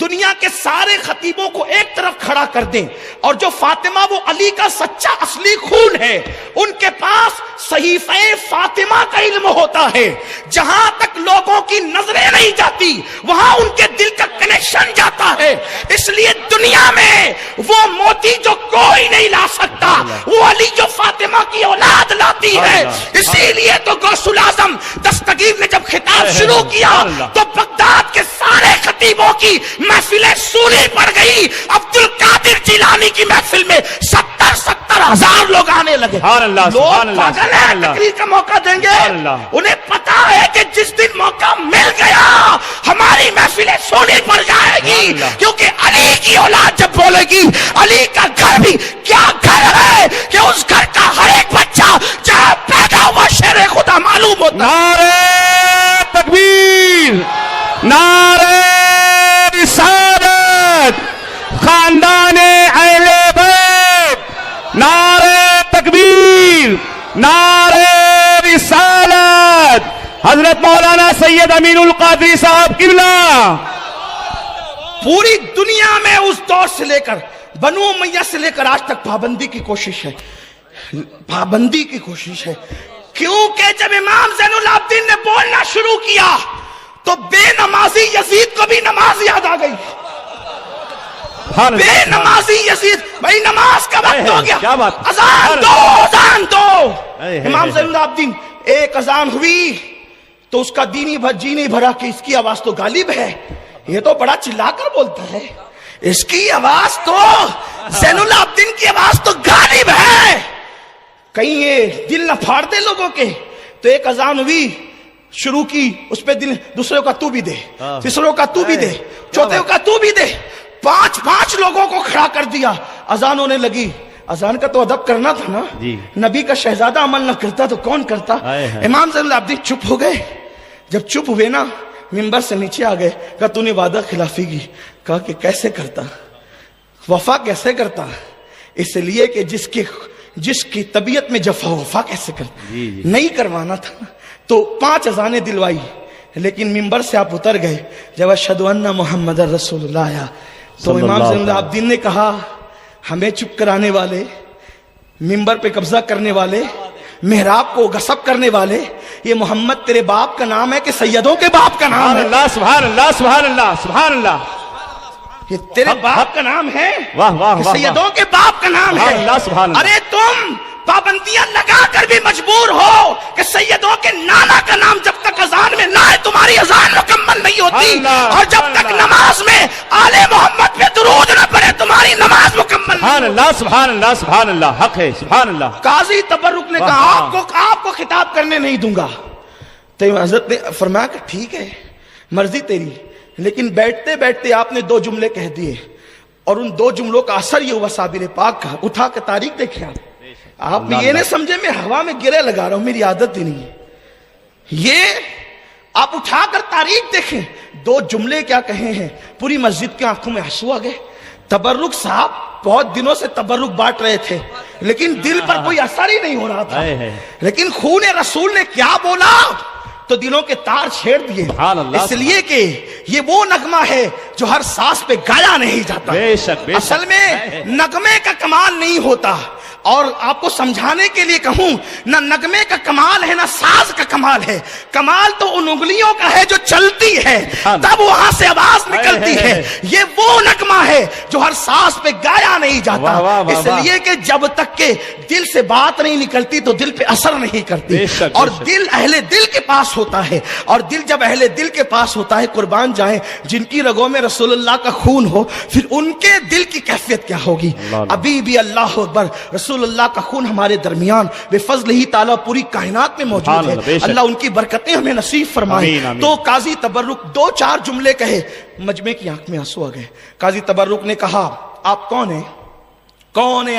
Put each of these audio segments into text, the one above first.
دنیا کے سارے خطیبوں کو ایک طرف کھڑا کر دیں اور جو فاطمہ وہ علی کا سچا اصلی خون ہے ان کے پاس صحیفہ فاطمہ کا علم ہوتا ہے، جہاں تک لوگوں کی نظریں نہیں جاتی وہاں ان کے دل کا کنیکشن جاتا ہے. اس لیے دنیا میں وہ موتی جو کوئی نہیں لا سکتا وہ علی جو فاطمہ کی اولاد لاتی ہے. اسی لیے تو غوث الاعظم دستگیر نے جب خطاب شروع کیا تو بغداد کے سارے خطیبوں کی محفلیں سونی پڑ گئی. عبد القادر جیلانی کی محفل میں 70,000 لوگ آنے لگے. لوگ پاگل ہیں تقریر کا موقع دیں گے، انہیں پتا ہے کہ جس دن موقع مل گیا ہماری محفلیں سونی پڑ جائے گی، کیونکہ علی کی اولاد جب بولے گی علی کا گھر بھی کیا گھر ہے کہ اس گھر کا ہر ایک بچہ جہاں پیدا ہوا شیر خدا معلوم ہوتا. نعرہ تکبیر، نعرہ رسالت، خاندان اہل بیت، نعرہ تکبیر، نعرہ رسالت، حضرت مولانا سید امین القادری صاحب قبلہ. پوری دنیا میں اس دور سے لے کر بنو امیہ سے لے کر آج تک پابندی کی کوشش ہے، پابندی کی کوشش ہے. کیونکہ جب امام زین العابدین نے بولنا شروع کیا تو بے نمازی یزید کو بھی نماز یاد آ گئی. بے نمازی یزید، بھائی نماز کا وقت ہو گیا، اذان دو اذان دو. امام زین العابدین ایک اذان ہوئی تو اس کا جی نہیں بھرا کہ اس کی آواز تو غالب ہے، یہ تو بڑا چلا کر بولتا ہے، اس کی آواز تو زین العابدین کی آواز تو غالب ہے، کہیں یہ دل نہ پھاڑ دے لوگوں کے. تو ایک اذان ہوئی، شروع کی، اس پہ دل، دوسروں کا تو بھی دے، تیسروں کا تو بھی دے، چوتھے کا تو بھی دے، 5 لوگوں کو کھڑا کر دیا. اذان ہونے لگی. اذان کا تو ادب کرنا تھا نا، نبی کا شہزادہ عمل نہ کرتا تو کون کرتا. امام زین العابدین چپ ہو گئے. جب چپ ہوئے نا منبر سے نیچے آ گئے، کہا تو نے وعدہ خلافی کی. کہا کہ کیسے کرتا، وفا کیسے کرتا، اس لیے کہ جس کی طبیعت میں جفا وفا کیسے کرتا، نہیں کروانا تھا. تو 5 اذانیں دلوائی، لیکن منبر سے آپ اتر گئے. جب اشہد ان محمد رسول اللہ آیا تو امام زین العابدین نے کہا ہمیں چپ کرانے والے، منبر پہ قبضہ کرنے والے، محراب کو غصب کرنے والے، یہ محمد تیرے باپ کا نام ہے کہ سیدوں کے باپ کا نام ہے؟ اللہ سبحان اللہ سبحان اللہ سبحان اللہ. یہ تیرے باپ کا نام ہے واہ واہ کہ سیدوں کے باپ کا نام ہے؟ اللہ سبحان اللہ. ارے تم پابندیاں لگا کر بھی مجبور ہو کہ سیدوں کے نانا کا نام جب تک اذان میں نہ ہے تمہاری اذان مکمل نہیں ہوتی، اور جب تک نماز میں آل محمد پہ درود نہ پڑے تمہاری نماز مکمل نہیں. سبحان اللہ سبحان اللہ سبحان اللہ، حق ہے سبحان اللہ. قاضی تبرک نے کہا آپ کو خطاب کرنے نہیں دوں گا. تو حضرت نے فرمایا کہ ٹھیک ہے مرضی تیری، لیکن بیٹھتے بیٹھتے آپ نے 2 جملے کہہ دیے، اور ان 2 جملوں کا اثر یہ ہوا صابر پاک کا. اٹھا کے تاریخ دیکھیں آپ یہ نہیں سمجھے میں ہوا میں گرے لگا رہا ہوں، میری عادت ہی نہیں ہے. یہ آپ اٹھا کر تاریخ دیکھیں 2 جملے کیا کہے ہیں. پوری مسجد کے آنکھوں میں آنسو آ گئے. تبرک صاحب بہت دنوں سے تبرک بانٹ رہے تھے لیکن دل پر کوئی اثر ہی نہیں ہو رہا تھا، لیکن خون رسول نے کیا بولا تو دلوں کے تار چھیڑ دیے. اس لیے کہ یہ وہ نغمہ ہے جو ہر سانس پہ گایا نہیں جاتا. اصل میں نغمے کا کمال نہیں ہوتا، اور آپ کو سمجھانے کے لیے کہوں نہ نغمے کا کمال ہے نہ ساز کا کمال ہے. کمال تو ان انگلیوں کا ہے جو چلتی ہے تب وہاں سے آواز نکلتی ہے. یہ وہ نغمہ ہے جو ہر ساز پہ گایا نہیں جاتا. اس لیے کہ جب تک کہ دل سے بات نہیں نکلتی تو دل پہ اثر نہیں کرتی، اور دل اہل دل کے پاس ہوتا ہے، اور دل جب اہل دل کے پاس ہوتا ہے، قربان جائیں جن کی رگوں میں رسول اللہ کا خون ہو پھر ان کے دل کی کیفیت کیا ہوگی. ابھی بھی اللہ اکبر رسول اللہ کا خون ہمارے درمیان بے فضل ہی تعالیٰ پوری کائنات میں موجود ہے. اللہ ان کی برکتیں ہمیں نصیب فرمائے. تو قاضی تبرک 2-4 جملے کہے، مجمع کی آنکھ میں آنسو آ گئے. قاضی تبرک نے کہا آپ کون ہیں؟ کون ہیں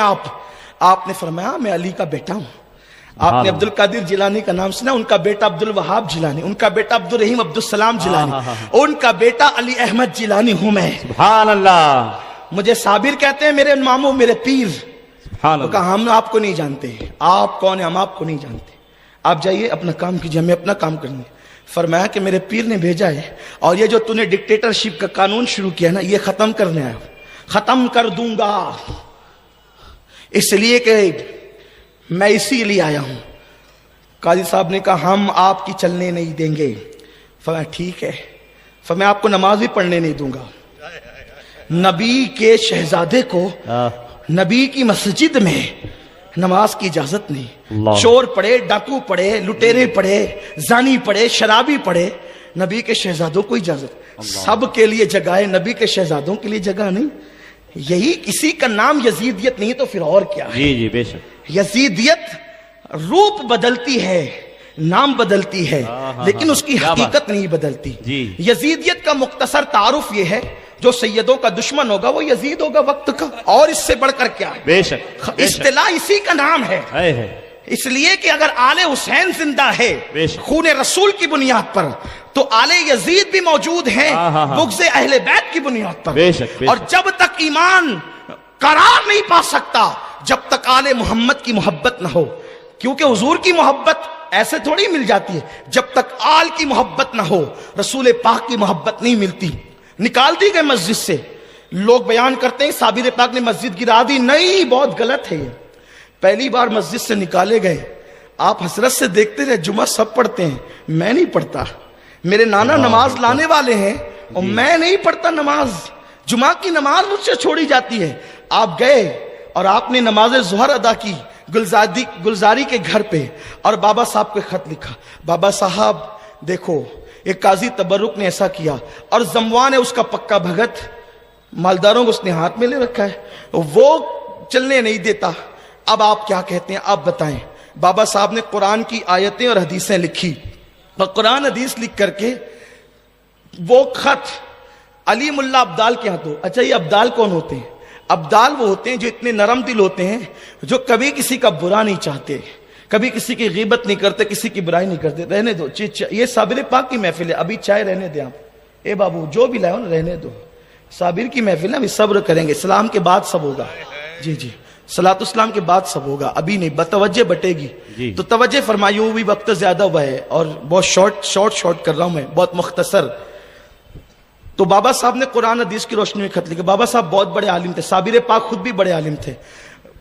آپ نے فرمایا میں علی کا بیٹا ہوں. آپ نے عبد القادر جیلانی کا نام سنا، ان کا بیٹا عبد الوہاب جیلانی، ان کا بیٹا عبد الرحیم عبد السلام جیلانی، ان کا بیٹا علی احمد جیلانی ہوں میں. سبحان اللہ. مجھے صابر کہتے ہیں میرے ماموں میرے پیر. وہ کہا ہم آپ کو نہیں جانتے، آپ کون ہیں ہم آپ کو نہیں جانتے، آپ جائیے اپنا کام کیجیے، ہمیں اپنا کام کرنے. فرمایا کہ میرے پیر نے بھیجا ہے اور یہ جو تو نے ڈکٹیٹرشپ کا قانون شروع کیا نا یہ ختم کرنے آیا ہوں، ختم کر دوں گا، اس لیے کہ میں اسی لیے آیا ہوں۔ قاضی صاحب نے کہا ہم آپ کی چلنے نہیں دیں گے۔ فرمایا ٹھیک ہے، فرمایا آپ کو نماز بھی پڑھنے نہیں دوں گا۔ نبی کے شہزادے کو نبی کی مسجد میں نماز کی اجازت نہیں، اللہ۔ چور پڑے، ڈاکو پڑے، لٹیرے پڑے، زانی پڑے، شرابی پڑے، نبی کے شہزادوں کو اجازت۔ سب کے لیے جگہ ہے، نبی کے شہزادوں کے لیے جگہ نہیں۔ یہی کسی کا نام یزیدیت نہیں تو پھر اور کیا ہے؟ جی جی بے شک۔ یزیدیت روپ بدلتی ہے، نام بدلتی ہے، لیکن اس کی کیا بات؟ حقیقت نہیں بدلتی۔ جی۔ یزیدیت کا مختصر تعارف یہ ہے جو سیدوں کا دشمن ہوگا وہ یزید ہوگا وقت کا، اور اس سے بڑھ کر کیا ہے؟ بے شک۔ اصطلاح اسی کا نام ہے، ہے اس لیے کہ اگر آل حسین زندہ ہے بے شک۔ خون رسول کی بنیاد پر تو آل یزید بھی موجود ہیں بغض اہل بیت کی بنیاد پر، بے شک، بے اور شک۔ جب تک ایمان قرار نہیں پا سکتا جب تک آل محمد کی محبت نہ ہو، کیونکہ حضور کی محبت ایسے تھوڑی مل جاتی ہے، جب تک آل کی محبت نہ ہو رسول پاک کی محبت نہیں ملتی۔ نکال دی گئے مسجد سے، لوگ بیان کرتے ہیں صابر پاک نے مسجد گرا دی، نہیں، بہت غلط ہے یہ۔ پہلی بار مسجد سے نکالے گئے، آپ حسرت سے دیکھتے رہے، جمعہ سب پڑھتے ہیں، میں نہیں پڑھتا، میرے نانا نماز لانے والے ہیں اور میں نہیں پڑھتا نماز، جمعہ کی نماز مجھ سے چھوڑی جاتی ہے۔ آپ گئے اور آپ نے نماز ظہر ادا کی گلزاری کے گھر پہ، اور بابا صاحب کو خط لکھا، بابا صاحب دیکھو ایک قاضی تبرک نے ایسا کیا، اور زموان ہے اس کا پکا بھگت، مالداروں کو اس نے ہاتھ میں لے رکھا ہے، وہ چلنے نہیں دیتا، اب آپ کیا کہتے ہیں آپ بتائیں۔ بابا صاحب نے قرآن کی آیتیں اور حدیثیں لکھی، اور قرآن حدیث لکھ کر کے وہ خط علی ملا ابدال کے ہاتھوں۔ اچھا یہ ابدال کون ہوتے ہیں؟ ابدال وہ ہوتے ہیں جو اتنے نرم دل ہوتے ہیں جو کبھی کسی کا برا نہیں چاہتے، کبھی کسی کی غیبت نہیں کرتے، کسی کی برائی نہیں کرتے۔ رہنے دو، یہ صابر پاک کی محفل ہے، ابھی چائے رہنے دیں آپ، اے بابو جو بھی لائے ہو نا رہنے دو، صابر کی محفل ہے، ابھی صبر کریں گے، اسلام کے بعد سب ہوگا۔ جی جی صلاۃ اسلام کے بعد سب ہوگا، ابھی نہیں، بتوجہ بٹے گی جی۔ تو توجہ فرمائیے، بھی وقت زیادہ ہوا ہے اور بہت شارٹ کر رہا ہوں میں، بہت مختصر۔ تو بابا صاحب نے قرآن حدیث کی روشنی میں خط لکھا۔ بابا صاحب بہت بڑے عالم تھے، صابر پاک خود بھی بڑے عالم تھے۔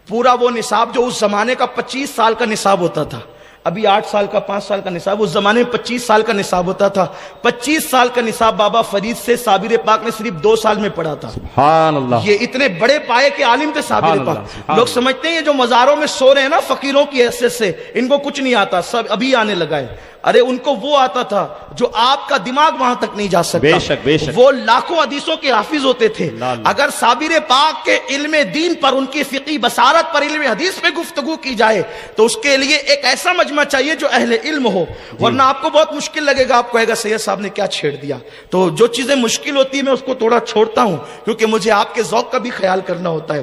پورا وہ نصاب جو اس زمانے کا 25 سال کا نصاب ہوتا تھا، ابھی 8 سال کا 5 سال کا نصاب، اس زمانے میں 25 سال کا نصاب ہوتا تھا، 25 سال کا نصاب بابا فرید سے صابر پاک نے صرف 2 سال میں پڑھا تھا۔ سبحان اللہ۔ یہ اتنے بڑے پائے کے عالم تھے صابر سبحان پاک۔ اللہ، سبحان لوگ اللہ۔ سمجھتے ہیں یہ جو مزاروں میں سو رہے ہیں نا فقیروں کی حیثیت سے، ان کو کچھ نہیں آتا، سب ابھی آنے لگا ہے۔ ارے ان کو وہ آتا تھا جو آپ کا دماغ وہاں تک نہیں جا سکتا۔ بے شک، بے شک۔ وہ لاکھوں حدیثوں کے حافظ ہوتے تھے۔ اللہ اللہ۔ اگر صابر پاک کے علم دین پر، ان کی فقہی بصارت پر، علم حدیث پہ گفتگو کی جائے تو اس کے لیے ایک ایسا مجمع چاہیے جو اہل علم ہو، ورنہ آپ کو بہت مشکل لگے گا، آپ کو کہے گا سید صاحب نے کیا چھیڑ دیا۔ تو جو چیزیں مشکل ہوتی ہیں میں اس کو تھوڑا چھوڑتا ہوں، کیونکہ مجھے آپ کے ذوق کا بھی خیال کرنا ہوتا ہے،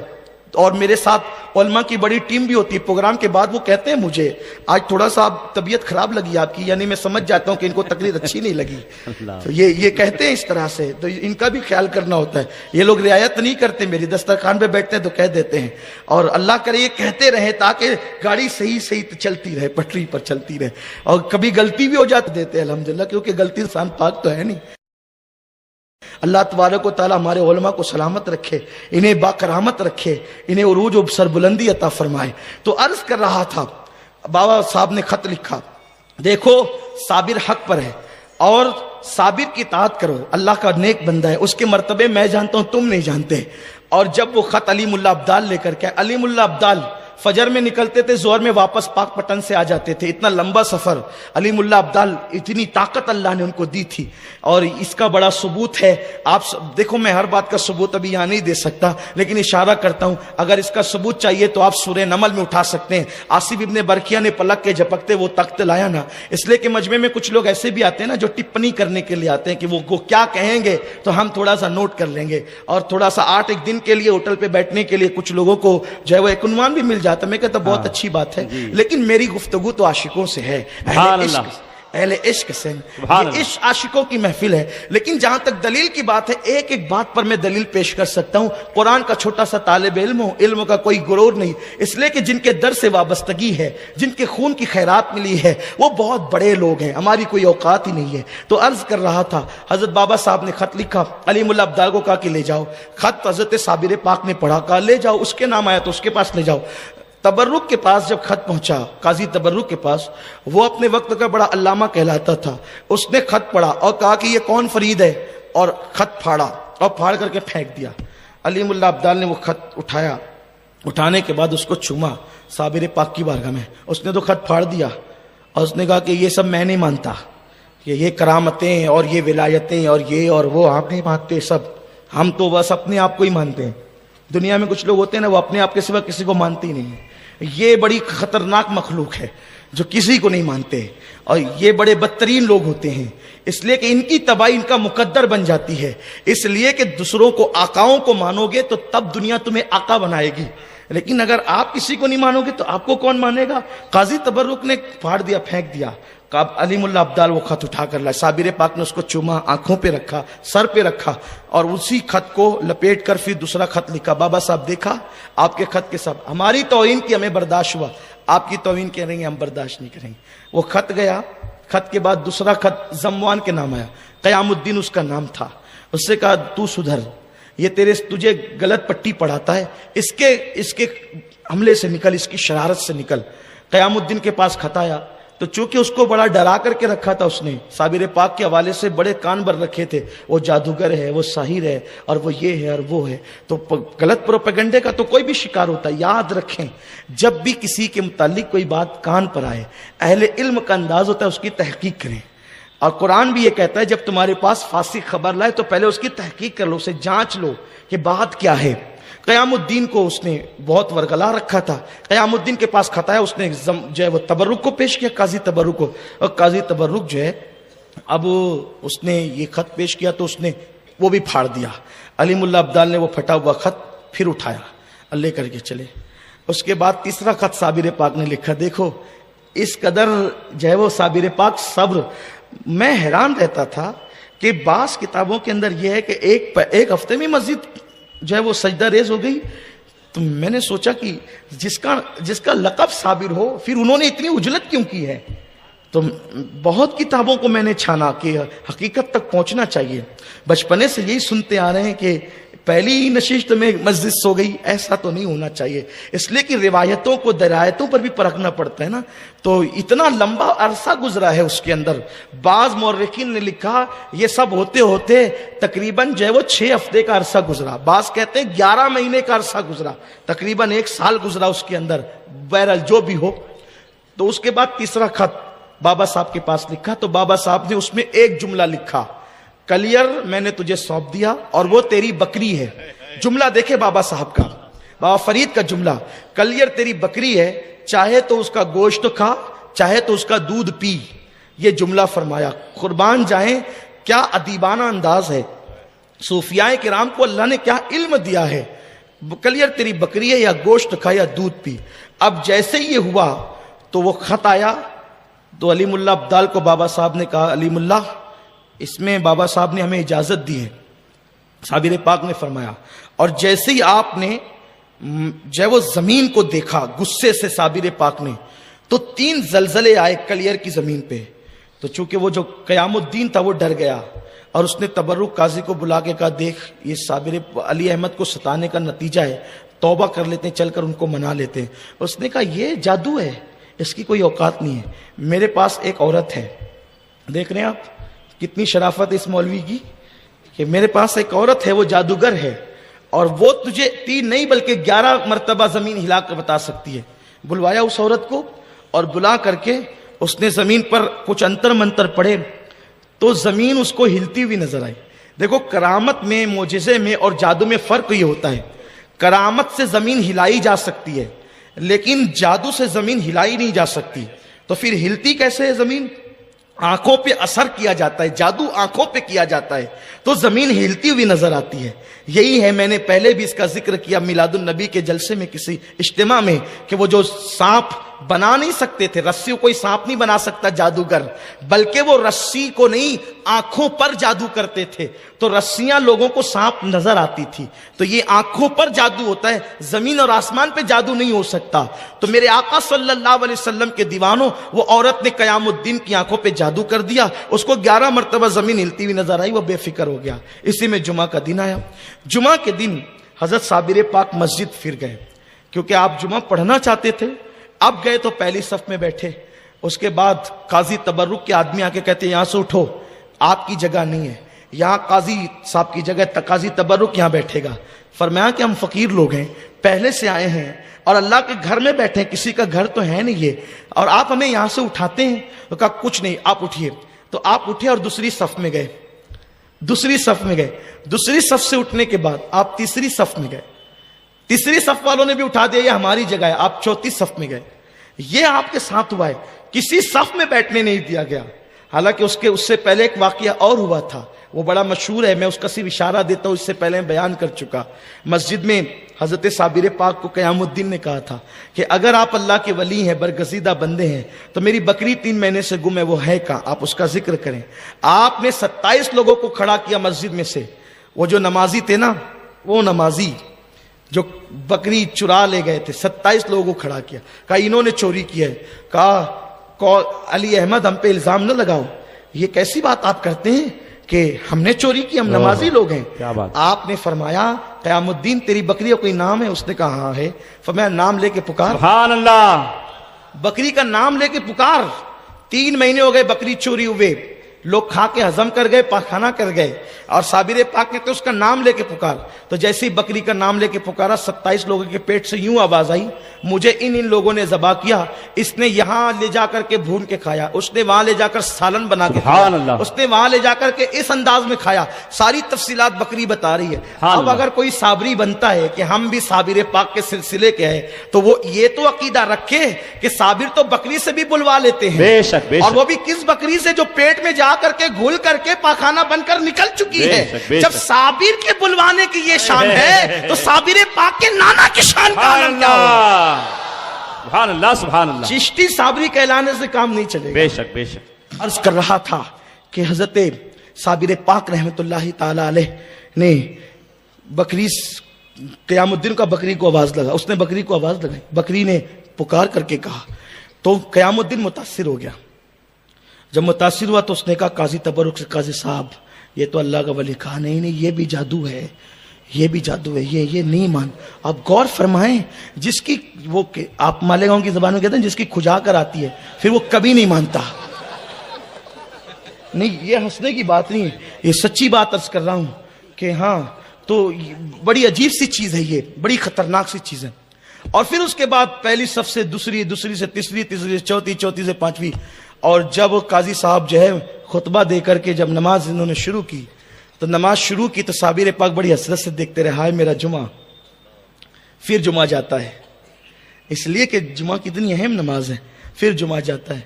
اور میرے ساتھ علماء کی بڑی ٹیم بھی ہوتی ہے۔ پروگرام کے بعد وہ کہتے ہیں مجھے آج تھوڑا سا طبیعت خراب لگی آپ کی، یعنی میں سمجھ جاتا ہوں کہ ان کو تقریر اچھی نہیں لگی، تو یہ کہتے ہیں اس طرح سے، تو ان کا بھی خیال کرنا ہوتا ہے۔ یہ لوگ رعایت نہیں کرتے، میری دسترخوان پہ بیٹھتے ہیں تو کہہ دیتے ہیں، اور اللہ کرے یہ کہتے رہے تاکہ گاڑی صحیح چلتی رہے، پٹری پر چلتی رہے، اور کبھی غلطی بھی ہو جاتی دیتے ہیں الحمدللہ، کیونکہ غلطی انسان پاک تو ہے نہیں۔ اللہ تبارک و تعالی ہمارے علماء کو سلامت رکھے، انہیں باکرامت رکھے، انہیں عروج و سربلندی عطا فرمائے۔ تو عرض کر رہا تھا، بابا صاحب نے خط لکھا، دیکھو صابر حق پر ہے اور صابر کی اطاعت کرو، اللہ کا نیک بندہ ہے، اس کے مرتبے میں جانتا ہوں تم نہیں جانتے۔ اور جب وہ خط علی ملا ابدال لے کر کے، علی ملا ابدال فجر میں نکلتے تھے، زہر میں واپس پاک پٹن سے آ جاتے تھے، اتنا لمبا سفر۔ علی ملا ابدال اتنی طاقت اللہ نے ان کو دی تھی، اور اس کا بڑا ثبوت ہے۔ آپ دیکھو، میں ہر بات کا ثبوت ابھی یہاں نہیں دے سکتا، لیکن اشارہ کرتا ہوں، اگر اس کا ثبوت چاہیے تو آپ سورہ نمل میں اٹھا سکتے ہیں۔ آصف ابن برقیہ نے پلک کے جھپکتے وہ تخت لایا نا، اس لیے کہ مجمع میں کچھ لوگ ایسے بھی آتے ہیں نا جو ٹپنی کرنے کے لیے آتے ہیں کہ وہ کیا کہیں گے تو ہم تھوڑا سا نوٹ کر لیں گے، اور تھوڑا سا 8 دن کے لیے ہوٹل پہ بیٹھنے کے لیے کچھ لوگوں کو جو ہے وہ ایک عنوان بھی مل جاتا ہے۔ میں کہتا بہت اچھی بات ہے، لیکن میری گفتگو تو عاشقوں سے ہے، اہل عشق سے سبحان یہ اللہ۔ عشق عاشقوں کی محفل ہے. لیکن جہاں تک دلیل کی بات ہے، ایک ایک بات پر میں دلیل پیش کر سکتا ہوں. قرآن کا چھوٹا سا طالب علم ہوں، علم کا کوئی غرور نہیں، اس لیے کہ جن کے در سے وابستگی ہے، جن کے خون کی خیرات ملی ہے، وہ بہت بڑے لوگ ہیں، ہماری کوئی اوقات ہی نہیں ہے. تو عرض کر رہا تھا، حضرت بابا صاحب نے خط لکھا، علیم اللہ عبدال کو کہا کہ لے جاؤ. خط حضرت صابر پاک نے پڑھا، کہا لے جاؤ، اس کے نام آیا تو اس کے پاس لے جاؤ. تبرک کے پاس جب خط پہنچا، قاضی تبرک کے پاس، وہ اپنے وقت کا بڑا علامہ کہلاتا تھا، اس نے خط پڑھا اور کہا کہ یہ کون فرید ہے، اور خط پھاڑا اور پھاڑ کر کے پھینک دیا. علیم اللہ عبدال نے وہ خط اٹھایا، اٹھانے کے بعد اس کو چوما صابر پاک کی بارگاہ میں. اس نے تو خط پھاڑ دیا اور اس نے کہا کہ یہ سب میں نہیں مانتا، یہ کرامتیں اور یہ ولایتیں اور یہ اور وہ آپ نہیں مانتے سب، ہم تو بس اپنے آپ کو ہی مانتے ہیں. دنیا میں کچھ لوگ ہوتے ہیں نا، وہ اپنے آپ کے سوا کسی کو مانتے ہی نہیں ہیں. یہ بڑی خطرناک مخلوق ہے جو کسی کو نہیں مانتے، اور یہ بڑے بدترین لوگ ہوتے ہیں، اس لیے کہ ان کی تباہی ان کا مقدر بن جاتی ہے. اس لیے کہ دوسروں کو، آقاؤں کو مانو گے تو تب دنیا تمہیں آقا بنائے گی، لیکن اگر آپ کسی کو نہیں مانو گے تو آپ کو کون مانے گا. قاضی تبرک نے پھاڑ دیا، پھینک دیا. علیم اللہ عبدال وہ خط اٹھا کر لائے، صابر پاک نے اس کو چوما، آنکھوں پہ رکھا، سر پہ رکھا، اور اسی خط کو لپیٹ کر پھر دوسرا خط لکھا. بابا صاحب دیکھا آپ کے خط کے سب، ہماری توہین کی ہمیں برداشت ہوا، آپ کی توہین کہہ رہے ہیں ہم برداشت نہیں کریں گے. وہ خط گیا. خط کے بعد دوسرا خط زموان کے نام آیا، قیام الدین اس کا نام تھا. اس سے کہا تو سدھر، یہ تجھے غلط پٹی پڑھاتا ہے، اس کے حملے سے نکل، اس کی شرارت سے نکل. قیام الدین کے پاس خط آیا تو چونکہ اس کو بڑا ڈرا کر کے رکھا تھا، اس نے صابر پاک کے حوالے سے بڑے کان بر رکھے تھے، وہ جادوگر ہے، وہ ساحر ہے، اور وہ یہ ہے اور وہ ہے. تو غلط پروپیگنڈے کا تو کوئی بھی شکار ہوتا ہے. یاد رکھیں، جب بھی کسی کے متعلق کوئی بات کان پر آئے، اہل علم کا انداز ہوتا ہے اس کی تحقیق کریں. اور قرآن بھی یہ کہتا ہے جب تمہارے پاس فاسق خبر لائے تو پہلے اس کی تحقیق کر لو، اسے جانچ لو کہ بات کیا ہے. قیام الدین کو اس نے بہت ورگلا رکھا تھا. قیام الدین کے پاس خط آیا، اس نے جو ہے وہ تبرک کو پیش کیا، قاضی تبرک کو، اور قاضی تبرک جو ہے اب اس نے یہ خط پیش کیا تو اس نے وہ بھی پھاڑ دیا. علیم اللہ عبدال نے وہ پھٹا ہوا خط پھر اٹھایا، اللہ کر کے چلے. اس کے بعد تیسرا خط صابر پاک نے لکھا. دیکھو اس قدر جو ہے وہ صابر پاک صبر. میں حیران رہتا تھا کہ بعض کتابوں کے اندر یہ ہے کہ ایک ہفتے میں مسجد جو ہے وہ سجدہ ریز ہو گئی. تو میں نے سوچا کہ جس کا لقب صابر ہو، پھر انہوں نے اتنی اجلت کیوں کی ہے. تو بہت کتابوں کو میں نے چھانا کہ حقیقت تک پہنچنا چاہیے. بچپنے سے یہی سنتے آ رہے ہیں کہ پہلی ہی نشست میں مسجد سو گئی، ایسا تو نہیں ہونا چاہیے. اس لیے کہ روایتوں کو درایتوں پر بھی پرکھنا پڑتا ہے نا. تو اتنا لمبا عرصہ گزرا ہے اس کے اندر. بعض مورخین نے لکھا یہ سب ہوتے ہوتے تقریباً جو ہے وہ 6 ہفتے کا عرصہ گزرا، بعض کہتے ہیں 11 مہینے کا عرصہ گزرا، تقریباً 1 سال گزرا اس کے اندر. بہرحال جو بھی ہو، تو اس کے بعد تیسرا خط بابا صاحب کے پاس لکھا. تو بابا صاحب نے اس میں ایک جملہ لکھا، کلیئر میں نے تجھے سونپ دیا اور وہ تیری بکری ہے. جملہ دیکھے بابا صاحب کا، بابا فرید کا جملہ، کلیئر تیری بکری ہے، چاہے تو اس کا گوشت کھا، چاہے تو اس کا دودھ پی. یہ جملہ فرمایا. قربان جائیں کیا ادیبانہ انداز ہے. صوفیاء کرام کو اللہ نے کیا علم دیا ہے. کلیئر تیری بکری ہے، یا گوشت کھا یا دودھ پی. اب جیسے یہ ہوا تو وہ خط آیا تو علیم اللہ عبدال کو بابا صاحب نے کہا علیم اللہ اس میں بابا صاحب نے ہمیں اجازت دی ہے. صابر پاک نے فرمایا، اور جیسے ہی آپ نے جو وہ زمین کو دیکھا غصے سے صابر پاک نے، تو 3 زلزلے آئے کلیئر کی زمین پہ. تو چونکہ وہ جو قیام الدین تھا وہ ڈر گیا اور اس نے تبرک قاضی کو بلا کے کہا دیکھ یہ صابر علی احمد کو ستانے کا نتیجہ ہے، توبہ کر لیتے ہیں، چل کر ان کو منا لیتے ہیں. اس نے کہا یہ جادو ہے، اس کی کوئی اوقات نہیں ہے. میرے پاس ایک عورت ہے، دیکھ رہے ہیں آپ کتنی شرافت اس مولوی کی، کہ میرے پاس ایک عورت ہے وہ جادوگر ہے اور وہ تجھے 3 نہیں بلکہ 11 مرتبہ زمین ہلا کر بتا سکتی ہے. بلوایا اس عورت کو اور بلا کر کے اس نے زمین پر کچھ انتر منتر پڑھے تو زمین اس کو ہلتی ہوئی نظر آئی. دیکھو کرامت میں، معجزے میں اور جادو میں فرق یہ ہوتا ہے، کرامت سے زمین ہلائی جا سکتی ہے لیکن جادو سے زمین ہلائی نہیں جا سکتی. تو پھر ہلتی کیسے ہے زمین؟ آنکھوں پہ اثر کیا جاتا ہے، جادو آنکھوں پہ کیا جاتا ہے تو زمین ہلتی ہوئی نظر آتی ہے. یہی ہے، میں نے پہلے بھی اس کا ذکر کیا میلاد النبی کے جلسے میں کسی اجتماع میں، کہ وہ جو سانپ بنا نہیں سکتے تھے. رسی کو کوئی سانپ نہیں بنا سکتا جادوگر, بلکہ وہ رسی کو نہیں آنکھوں پر جادو کرتے تھے. تو رسیاں لوگوں کو سانپ نظر آتی تھی. تو یہ آنکھوں پر جادو ہوتا ہے, زمین اور آسمان پہ جادو نہیں ہو سکتا. تو میرے آقا صلی اللہ علیہ وسلم کے دیوانوں, وہ عورت نے قیام الدین کی آنکھوں پہ جادو کر دیا. اس کو 11 مرتبہ زمین ہلتی ہوئی نظر آئی, وہ بے فکر ہو گیا. اسی میں جمعہ کا دن آیا. جمعہ کے دن حضرت صابر پاک مسجد پھر گئے, کیونکہ آپ جمعہ پڑھنا چاہتے تھے. اب گئے تو پہلی صف میں بیٹھے. اس کے بعد قاضی تبرک کے آدمی آ کے کہتے ہیں یہاں سے اٹھو, آپ کی جگہ نہیں ہے, یہاں قاضی صاحب کی جگہ, قاضی تبرک یہاں بیٹھے گا. فرمایا کہ ہم فقیر لوگ ہیں, پہلے سے آئے ہیں اور اللہ کے گھر میں بیٹھے ہیں, کسی کا گھر تو ہے نہیں یہ, اور آپ ہمیں یہاں سے اٹھاتے ہیں. تو کہا کچھ نہیں, آپ اٹھیے. تو آپ اٹھے اور دوسری صف میں گئے. دوسری صف سے اٹھنے کے بعد آپ تیسری صف میں گئے. تیسری صف والوں نے بھی اٹھا دیا, یہ ہماری جگہ ہے. آپ چوتھی صف میں گئے. یہ آپ کے ساتھ ہوا ہے, کسی صف میں بیٹھنے نہیں دیا گیا. حالانکہ اس سے پہلے ایک واقعہ اور ہوا تھا, وہ بڑا مشہور ہے, میں اس کا صرف اشارہ دیتا ہوں, اس سے پہلے بیان کر چکا. مسجد میں حضرت صابر پاک کو قیام الدین نے کہا تھا کہ اگر آپ اللہ کے ولی ہیں, برگزیدہ بندے ہیں, تو میری بکری 3 مہینے سے گم ہے, وہ ہے کہاں, آپ اس کا ذکر کریں. آپ نے 27 لوگوں کو کھڑا کیا مسجد میں سے. وہ جو نمازی تھے نا, وہ نمازی جو بکری چرا لے گئے تھے, 27 لوگوں کو کھڑا کیا. کہا انہوں نے چوری کی ہے. کہا علی احمد ہم پہ الزام نہ لگاؤ, یہ کیسی بات آپ کرتے ہیں کہ ہم نے چوری کی, ہم نمازی لوگ ہیں. آپ نے فرمایا قیام الدین تیری بکری کا کوئی نام ہے؟ اس نے کہا ہاں ہے. فرمایا نام لے کے پکار. سبحان اللہ. بکری کا نام لے کے پکار. 3 مہینے ہو گئے بکری چوری ہوئے, لوگ کھا کے ہضم کر گئے, پاخانہ کر گئے, اور صابر پاک نے تو اس کا نام لے کے پکار. تو جیسے ہی بکری کا نام لے کے پکارا, 27 لوگوں کے پیٹ سے یوں آواز آئی, مجھے ان لوگوں نے ذبح کیا. اس نے یہاں لے جا کر کے بھون کے کھایا, اس نے وہاں لے جا کر سالن بنا کے کھایا, اس نے وہاں لے جا کر کے اس انداز میں کھایا. ساری تفصیلات بکری بتا رہی ہے. اب اگر کوئی صابری بنتا ہے کہ ہم بھی صابر پاک کے سلسلے کے ہیں, تو وہ یہ تو عقیدہ رکھے کہ صابر تو بکری سے بھی بلوا لیتے ہیں, بے شک اور وہ بھی کس بکری سے جو پیٹ میں جا کر کے گھل کر کے پاخانہ بن کر نکل چکی ہے. جب صابر کے بلوانے کی یہ شان ہے, تو صابر پاک کے نانا کی شان کا عالم کیا ہوگا. سبحان اللہ, سبحان اللہ. چشتی صابری کہلانے سے کام نہیں چلے گا. بے شک, بے شک. عرض کر رہا تھا کہ حضرت صابر پاک رحمت اللہ تعالی علیہ نے بکری, قیام الدین کا بکری کو آواز لگا, اس نے بکری کو آواز لگائی, بکری نے پکار کر کے کہا. تو قیام الدین متاثر ہو گیا. جب متاثر ہوا تو اس نے کہا قاضی تبرک سے, قاضی صاحب یہ تو اللہ کا ولی. کہا نہیں نہیں, یہ بھی جادو ہے, یہ بھی جادو ہے, یہ نہیں مان. آپ غور فرمائیں, جس کی وہ آپ مالیگاؤں کی زبان میں کہتے ہیں جس کی کھجا کر آتی ہے, پھر وہ کبھی نہیں مانتا. نہیں, یہ ہنسنے کی بات نہیں ہے, یہ سچی بات عرض کر رہا ہوں کہ ہاں, تو بڑی عجیب سی چیز ہے, یہ بڑی خطرناک سی چیز ہے. اور پھر اس کے بعد پہلی صف سے دوسری, دوسری سے تیسری, تیسری سے چوتھی, چوتھی سے پانچویں. اور جب قاضی صاحب جو ہے خطبہ دے کر کے جب نماز انہوں نے شروع کی, تو نماز شروع کی تو صابر پاک بڑی حسرت سے دیکھتے رہے, ہائے میرا جمعہ. پھر جمعہ جاتا ہے, اس لیے کہ جمعہ کتنی اہم نماز ہے. پھر جمعہ جاتا ہے,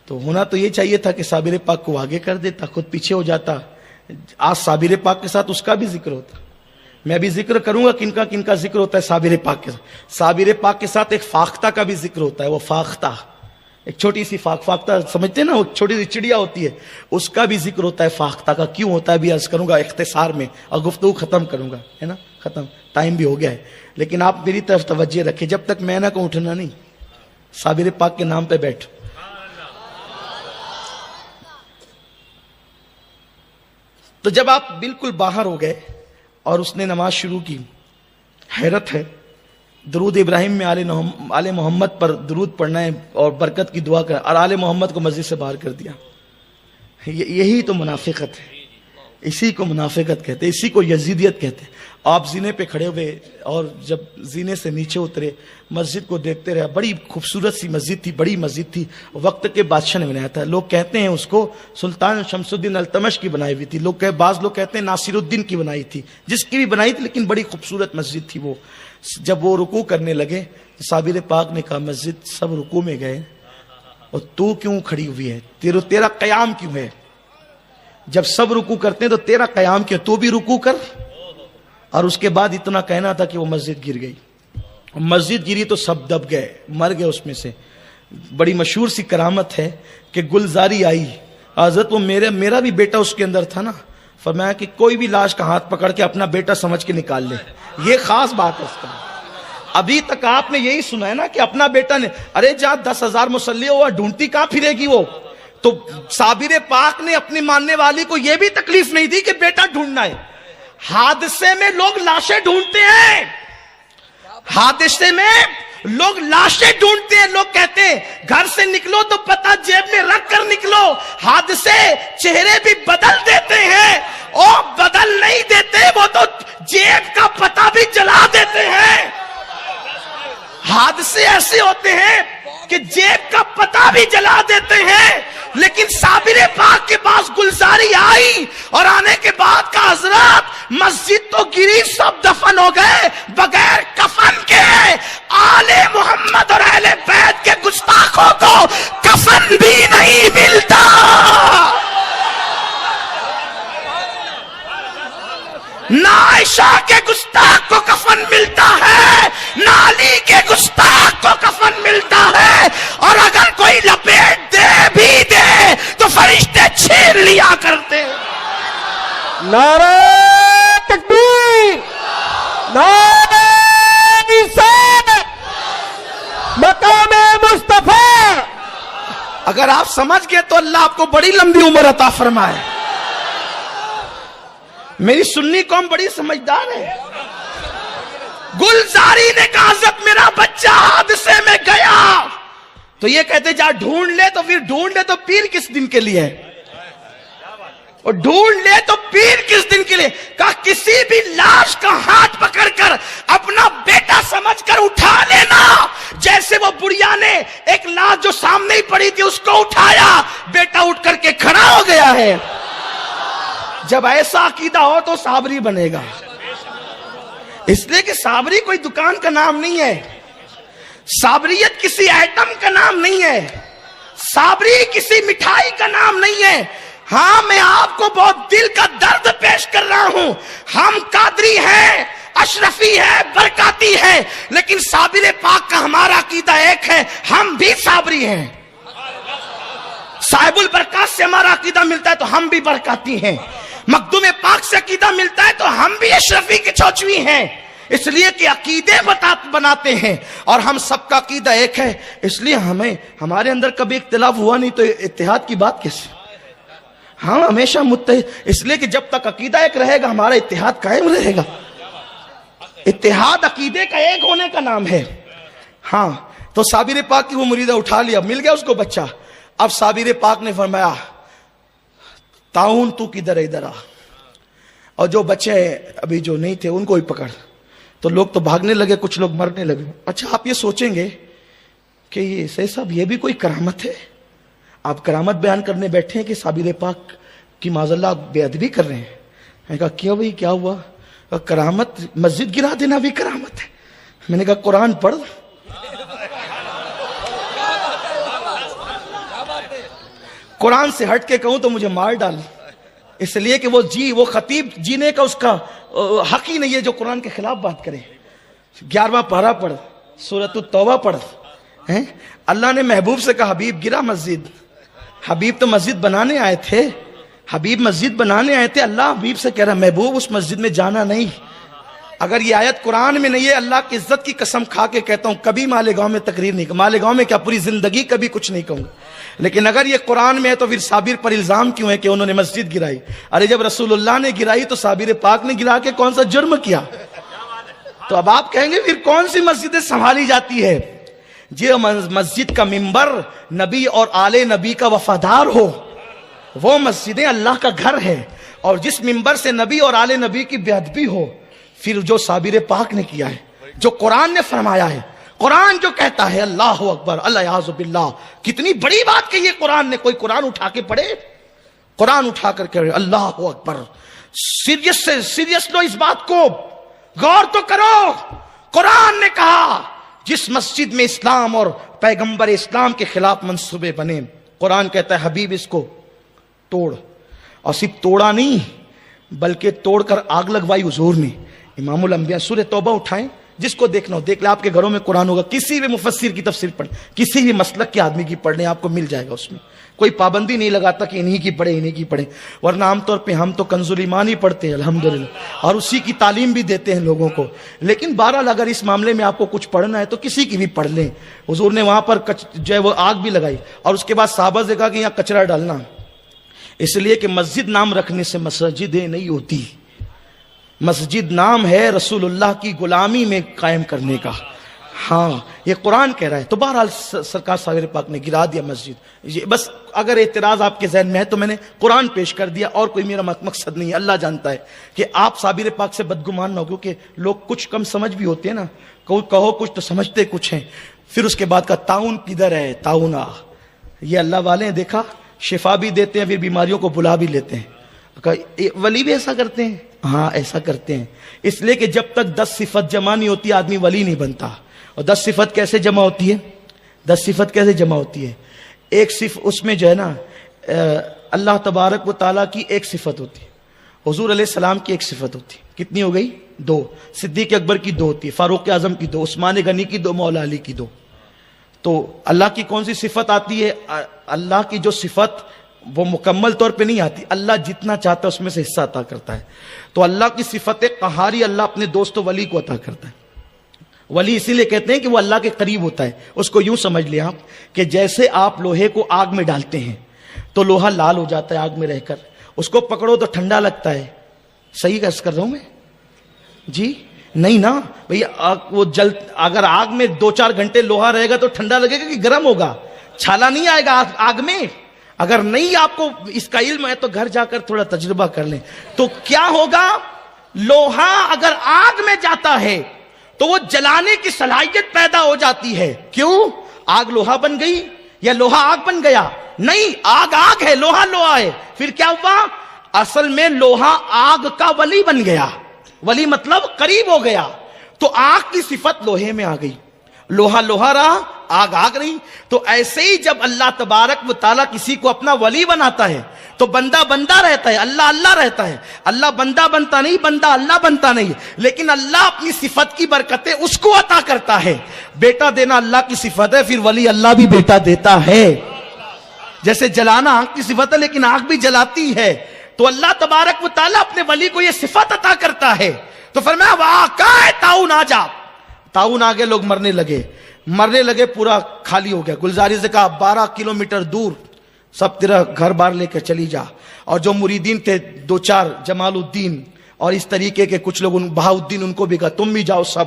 تو ہونا تو یہ چاہیے تھا کہ صابر پاک کو آگے کر دیتا, خود پیچھے ہو جاتا. آج صابر پاک کے ساتھ اس کا بھی ذکر ہوتا. میں بھی ذکر کروں گا کن کا ذکر ہوتا ہے صابر پاک کے ساتھ. صابر پاک کے ساتھ ایک فاختہ کا بھی ذکر ہوتا ہے. وہ فاختہ ایک چھوٹی سی فاختہ سمجھتے ہیں نا, وہ چھوٹی سی چڑیا ہوتی ہے, اس کا بھی ذکر ہوتا ہے فاختہ کا. کیوں ہوتا ہے بھی عرض کروں گا اختصار میں, اور گفتگو ختم کروں گا, ہے نا, ختم, ٹائم بھی ہو گیا ہے. لیکن آپ میری طرف توجہ رکھیں, جب تک میں نہ کہوں اٹھنا نہیں. صابر پاک کے نام پہ بیٹھ. تو جب آپ بالکل باہر ہو گئے اور اس نے نماز شروع کی, حیرت ہے, درود ابراہیم میں آل محمد پر درود پڑھنا ہے اور برکت کی دعا کرنا, اور آل محمد کو مسجد سے باہر کر دیا. یہی تو منافقت ہے, اسی کو منافقت کہتے ہیں, اسی کو یزیدیت کہتے ہیں. آپ زینے پہ کھڑے ہوئے اور جب زینے سے نیچے اترے, مسجد کو دیکھتے رہے. بڑی خوبصورت سی مسجد تھی, بڑی مسجد تھی, وقت کے بادشاہ نے بنایا تھا. لوگ کہتے ہیں اس کو سلطان شمس الدین التمش کی بنائی ہوئی تھی, بعض لوگ کہتے ہیں ناصر الدین کی بنائی تھی, جس کی بھی بنائی تھی, لیکن بڑی خوبصورت مسجد تھی وہ. جب وہ رکوع کرنے لگے, صابر پاک نے کہا مسجد سب رکوع میں گئے اور تو کیوں کھڑی ہوئی ہے, تیرا قیام کیوں ہے؟ جب سب رکوع کرتے ہیں تو تیرا قیام کیوں, تو بھی رکوع کر. اور اس کے بعد اتنا کہنا تھا کہ وہ مسجد گر گئی. مسجد گری تو سب دب گئے, مر گئے اس میں سے. بڑی مشہور سی کرامت ہے کہ گلزاری آئی حضرت، وہ میرا بھی بیٹا اس کے اندر تھا نا، فرمایا کہ کوئی بھی لاش کا ہاتھ پکڑ کے اپنا بیٹا سمجھ کے نکال لے، یہ خاص بات ہے اس کا۔ ابھی تک آپ نے یہی سنا ہے نا کہ اپنا بیٹا نے، ارے جہاں 10,000 مسلح ہوا ڈھونڈتی کہاں پھرے گی وہ؟ تو صابر پاک نے اپنی ماننے والی کو یہ بھی تکلیف نہیں دی کہ بیٹا ڈھونڈنا ہے۔ حادثے میں لوگ لاشیں ڈھونڈتے ہیں، حادثے میں لوگ لاشیں ڈھونڈتے ہیں، لوگ کہتے ہیں گھر سے نکلو تو پتہ جیب میں رکھ کر نکلو۔ حادثے چہرے بھی بدل دیتے ہیں، اور بدل نہیں دیتے، وہ تو جیب کا پتہ بھی جلا دیتے ہیں۔ حادثے ایسے ہوتے ہیں کہ جیب کا پتہ بھی جلا دیتے ہیں، لیکن صابر پاک کے پاس گلزاری آئی، اور آنے کے بعد کا حضرات مسجد تو گری، سب دفن ہو گئے بغیر کفن کے۔ آل محمد اور اہل بیت کے گستاخوں کو کفن بھی نہیں ملتا۔ نہ عائشہ کے گستاخ کو کفن ملتا ہے، نہ علی کے گستاخ کو کفن ملتا ہے، اور اگر کوئی لپیٹ دے بھی دے تو فرشتے چھین لیا کرتے۔ نعرہ تکبیر، نعرہ رسالت، مقام مصطفیٰ۔ اگر آپ سمجھ گئے تو اللہ آپ کو بڑی لمبی عمر عطا فرمائے۔ میری سنی قوم بڑی سمجھدار ہے۔ گلزاری نے کہا حضرت میرا بچہ حادثے میں گیا، تو یہ کہتے جا ڈھونڈ لے، تو پھر ڈھونڈ لے تو پیر کس دن کے لیے ہے؟ اور ڈھونڈ لے تو پیر کس دن کے لیے؟ کہا کسی بھی لاش کا ہاتھ پکڑ کر اپنا بیٹا سمجھ کر اٹھا لینا، جیسے وہ بڑھیا نے ایک لاش جو سامنے ہی پڑی تھی اس کو اٹھایا، بیٹا اٹھ کر کے کھڑا ہو گیا ہے۔ جب ایسا عقیدہ ہو تو صابری بنے گا، اس لیے کہ صابری کوئی دکان کا نام نہیں ہے، صابریت کسی آئٹم کا نام نہیں ہے، صابری کسی مٹھائی کا نام نہیں ہے۔ ہاں میں آپ کو بہت دل کا درد پیش کر رہا ہوں، ہم قادری ہیں، اشرفی ہے، برکاتی ہے، لیکن صابر پاک کا ہمارا عقیدہ ایک ہے، ہم بھی صابری ہیں۔ صاحب البرکات سے ہمارا عقیدہ ملتا ہے تو ہم بھی برکاتی ہیں، مخدوم پاک سے عقیدہ ملتا ہے تو ہم بھی اشرفی کے چوچوی ہیں، اس لیے کہ عقیدے بناتے ہیں، اور ہم سب کا عقیدہ ایک ہے، اس لیے ہمارے اندر کبھی اختلاف ہوا نہیں، تو اتحاد کی بات کیسے؟ ہم ہمیشہ متحد، اس لیے کہ جب تک عقیدہ ایک رہے گا ہمارا اتحاد قائم رہے گا۔ اتحاد عقیدے کا ایک ہونے کا نام ہے۔ ہاں تو صابر پاک کی وہ مریدہ اٹھا لیا، مل گیا اس کو بچہ۔ اب صابر پاک نے فرمایا تعاون تو کدھر ادھر آ، اور جو بچے ابھی جو نہیں تھے ان کو ہی پکڑ۔ تو لوگ تو بھاگنے لگے، کچھ لوگ مرنے لگے۔ اچھا آپ یہ سوچیں گے کہ یہ سید صاحب یہ بھی کوئی کرامت ہے؟ آپ کرامت بیان کرنے بیٹھے ہیں کہ صابر پاک کی معاذاللہ بے ادبی کر رہے ہیں۔ میں نے کہا کیا بھائی کیا ہوا؟ کرامت مسجد گرا دینا بھی کرامت ہے؟ میں نے کہا قرآن پڑھ۔ قرآن سے ہٹ کے کہوں تو مجھے مار ڈال، اس لیے کہ وہ خطیب جینے کا اس کا حق ہی نہیں ہے جو قرآن کے خلاف بات کرے۔ 11واں پارہ پڑھ، سورۃ التوبہ پڑھ۔ اللہ نے محبوب سے کہا حبیب گرا مسجد، حبیب تو مسجد بنانے آئے تھے، حبیب مسجد بنانے آئے تھے، اللہ حبیب سے کہہ رہا محبوب اس مسجد میں جانا نہیں۔ اگر یہ آیت قرآن میں نہیں ہے، اللہ کی عزت کی قسم کھا کے کہتا ہوں کبھی مالیگاؤں میں تقریر نہیں، مالیگاؤں میں کیا پوری زندگی کبھی کچھ نہیں کہوں گا۔ لیکن اگر یہ قرآن میں ہے تو پھر صابر پر الزام کیوں ہے کہ انہوں نے مسجد گرائی؟ ارے جب رسول اللہ نے گرائی تو صابر پاک نے گرا کے کون سا جرم کیا؟ تو اب آپ کہیں گے پھر کون سی مسجدیں سنبھالی جاتی ہے؟ جو مسجد کا ممبر نبی اور آل نبی کا وفادار ہو وہ مسجدیں اللہ کا گھر ہے، اور جس ممبر سے نبی اور آل نبی کی بے ادبی ہو، پھر جو صابر پاک نے کیا ہے، جو قرآن نے فرمایا ہے، قرآن جو کہتا ہے اللہ اکبر اللہ یعوذ باللہ، کتنی بڑی بات کہی ہے قرآن نے۔ کوئی قرآن اٹھا کے پڑھے، قرآن اٹھا کر کہے اللہ اکبر۔ سیریس لو اس بات کو، غور تو کرو۔ قرآن نے کہا جس مسجد میں اسلام اور پیغمبر اسلام کے خلاف منصوبے بنے، قرآن کہتا ہے حبیب اس کو توڑ، اور صرف توڑا نہیں بلکہ توڑ کر آگ لگوائی حضور نے۔ امام الانبیاء سورہ توبہ اٹھائیں، جس کو دیکھنا ہو دیکھ لیں. آپ کے گھروں میں قرآن ہوگا, کسی بھی مفسر کی تفسیر پڑھ, کسی بھی مسلک کے آدمی کی پڑھ لیں, آپ کو مل جائے گا. اس میں کوئی پابندی نہیں لگاتا کہ انہی کی پڑھیں انہی کی پڑھیں, ورنہ عام طور پہ ہم تو کنز الایمان ہی پڑھتے ہیں الحمدللہ, اور اسی کی تعلیم بھی دیتے ہیں لوگوں کو. لیکن بہرحال اگر اس معاملے میں آپ کو کچھ پڑھنا ہے تو کسی کی بھی پڑھ لیں. حضور نے وہاں پر جو ہے وہ آگ بھی لگائی, اور اس کے بعد صحابہ سے کہا کہ یہاں کچرا ڈالنا, اس لیے کہ مسجد نام رکھنے سے مسجدیں نہیں ہوتی. مسجد نام ہے رسول اللہ کی غلامی میں قائم کرنے کا. ہاں یہ قرآن کہہ رہا ہے. تو بہرحال سرکار صابر پاک نے گرا دیا مسجد. یہ بس اگر اعتراض آپ کے ذہن میں ہے تو میں نے قرآن پیش کر دیا, اور کوئی میرا مقصد نہیں ہے. اللہ جانتا ہے کہ آپ صابر پاک سے بدگمان نہ ہو, کیونکہ لوگ کچھ کم سمجھ بھی ہوتے ہیں نا, کہو کچھ تو سمجھتے کچھ ہیں. پھر اس کے بعد کا تعاون کدھر ہے, تعاون یہ اللہ والے ہیں, دیکھا شفا بھی دیتے ہیں, پھر بیماریوں کو بلا بھی لیتے ہیں. ولی بھی ایسا کرتے ہیں, ہاں ایسا کرتے ہیں. اس لیے کہ جب تک 10 صفت جمع نہیں ہوتی آدمی ولی نہیں بنتا. اور 10 صفت کیسے جمع ہوتی ہے, 10 صفت کیسے جمع ہوتی ہے؟ ایک صفت اس میں جو ہے نا اللہ تبارک و تعالیٰ کی ایک صفت ہوتی ہے, حضور علیہ السلام کی ایک صفت ہوتی ہے. کتنی ہو گئی؟ 2. صدیق اکبر کی 2 ہوتی ہے, فاروق اعظم کی 2, عثمان غنی کی 2, مولا علی کی 2. تو اللہ کی کون سی صفت آتی ہے؟ اللہ کی جو صفت وہ مکمل طور پہ نہیں آتی, اللہ جتنا چاہتا ہے اس میں سے حصہ عطا کرتا ہے. تو اللہ کی صفت قہاری اللہ اپنے دوست ولی کو عطا کرتا ہے. ولی اسی لیے کہتے ہیں کہ وہ اللہ کے قریب ہوتا ہے. اس کو یوں سمجھ لیں آپ کہ جیسے آپ لوہے کو آگ میں ڈالتے ہیں تو لوہا لال ہو جاتا ہے آگ میں رہ کر, اس کو پکڑو تو ٹھنڈا لگتا ہے. صحیح عرض کر رہا ہوں میں جی؟ نہیں نا بھیا, وہ اگر آگ میں 2-4 گھنٹے لوہا رہے گا تو ٹھنڈا لگے گا کہ گرم ہوگا؟ چھالا نہیں آئے گا آگ میں. اگر نہیں آپ کو اس کا علم ہے تو گھر جا کر تھوڑا تجربہ کر لیں. تو کیا ہوگا, لوہا اگر آگ میں جاتا ہے تو وہ جلانے کی صلاحیت پیدا ہو جاتی ہے. کیوں؟ آگ لوہا بن گئی یا لوہا آگ بن گیا؟ نہیں, آگ ہے, لوہا ہے. پھر کیا ہوا؟ اصل میں لوہا آگ کا ولی بن گیا. ولی مطلب قریب ہو گیا. تو آگ کی صفت لوہے میں آ گئی, لوہا رہا, آگ رہی. تو ایسے ہی جب اللہ تبارک و تعالیٰ کسی کو اپنا ولی بناتا ہے تو بندہ رہتا ہے, اللہ رہتا ہے. اللہ بندہ بنتا نہیں, بندہ اللہ بنتا نہیں. لیکن اللہ اپنی صفت کی برکتیں اس کو عطا کرتا ہے. بیٹا دینا اللہ کی صفت ہے, پھر ولی اللہ بھی بیٹا دیتا ہے. جیسے جلانا آگ کی صفت ہے لیکن آگ بھی جلاتی ہے. تو اللہ تبارک و تعالیٰ اپنے ولی کو یہ صفت عطا کرتا ہے. تو فرمایا واقع تعاون آ جا. تعاون آگے لوگ مرنے لگے, پورا خالی ہو گیا. گلزاری سے کہا 12 کلومیٹر دور سب تیرا گھر بار لے کے چلی جا. اور جو مریدین تھے 2-4 جمال الدین اور اس طریقے کے کچھ لوگ, بہاؤدین, ان کو بھی کہا تم بھی جاؤ سب.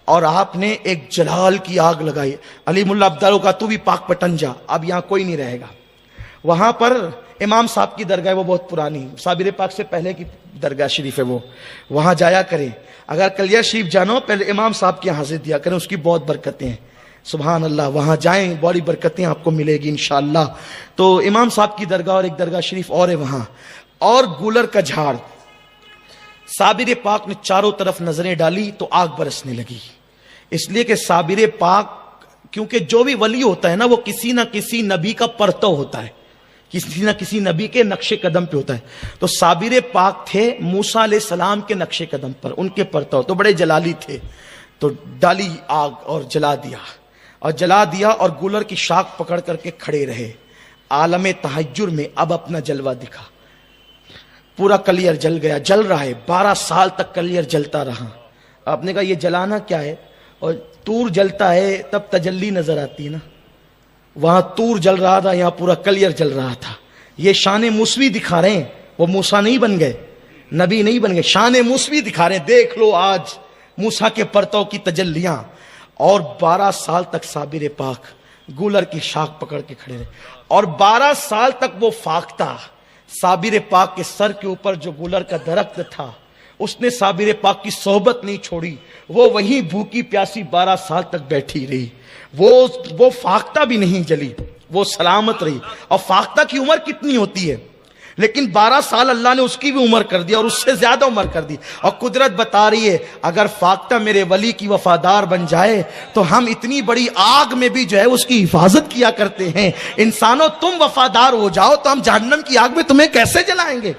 اور آپ نے ایک جلال کی آگ لگائی. علی ملا عبداللہ کا تو بھی پاک پٹن جا, اب یہاں کوئی نہیں رہے گا. وہاں پر امام صاحب کی درگاہ, وہ بہت پرانی, صابر پاک سے پہلے کی درگاہ شریف ہے, وہ وہاں جایا کریں. اگر کلیہ شریف جانو پہلے امام صاحب کی حاضر دیا کریں, اس کی بہت برکتیں ہیں. سبحان اللہ, وہاں جائیں, بڑی برکتیں آپ کو ملے گی انشاءاللہ. تو امام صاحب کی درگاہ اور ایک درگاہ شریف اور ہے وہاں, اور گولر کا جھاڑ. صابر پاک نے چاروں طرف نظریں ڈالی تو آگ برسنے لگی. اس لیے کہ صابر پاک, کیونکہ جو بھی ولی ہوتا ہے نا وہ کسی نہ کسی نبی کا پرتو ہوتا ہے, کسی نہ کسی نبی کے نقش قدم پہ ہوتا ہے. تو صابر پاک تھے موسیٰ علیہ السلام کے نقش قدم پر, ان کے پرتو, تو بڑے جلالی تھے. تو ڈالی آگ اور جلا دیا اور گولر کی شاخ پکڑ کر کے کھڑے رہے. عالم تحجر میں اب اپنا جلوہ دکھا. پورا کلیئر جل گیا, جل رہا ہے, 12 سال تک کلیئر جلتا رہا. آپ نے کہا یہ جلانا کیا ہے؟ اور تور جلتا ہے تب تجلی نظر آتی ہے نا, وہاں تور جل رہا تھا, یہاں پورا کلیئر جل رہا تھا. یہ شان موسوی دکھا رہے ہیں, وہ موسیٰ نہیں بن گئے, نبی نہیں بن گئے, شان موسوی دکھا رہے ہیں. دیکھ لو آج موسیٰ کے پرتو کی تجلیاں. اور 12 سال تک صابر پاک گولر کی شاخ پکڑ کے کھڑے رہے, اور 12 سال تک وہ فاختہ صابر پاک کے سر کے اوپر جو گولر کا درخت تھا, اس نے صابر پاک کی صحبت نہیں چھوڑی. وہ وہیں بھوکی پیاسی 12 سال تک بیٹھی رہی. وہ فاختہ بھی نہیں جلی, وہ سلامت رہی. اور فاختہ کی عمر کتنی ہوتی ہے, لیکن 12 سال اللہ نے اس کی بھی عمر کر دی اور اس سے زیادہ عمر کر دی. اور قدرت بتا رہی ہے اگر فاختہ میرے ولی کی وفادار بن جائے تو ہم اتنی بڑی آگ میں بھی جو ہے اس کی حفاظت کیا کرتے ہیں. انسانوں تم وفادار ہو جاؤ تو ہم جہنم کی آگ میں تمہیں کیسے جلائیں گے.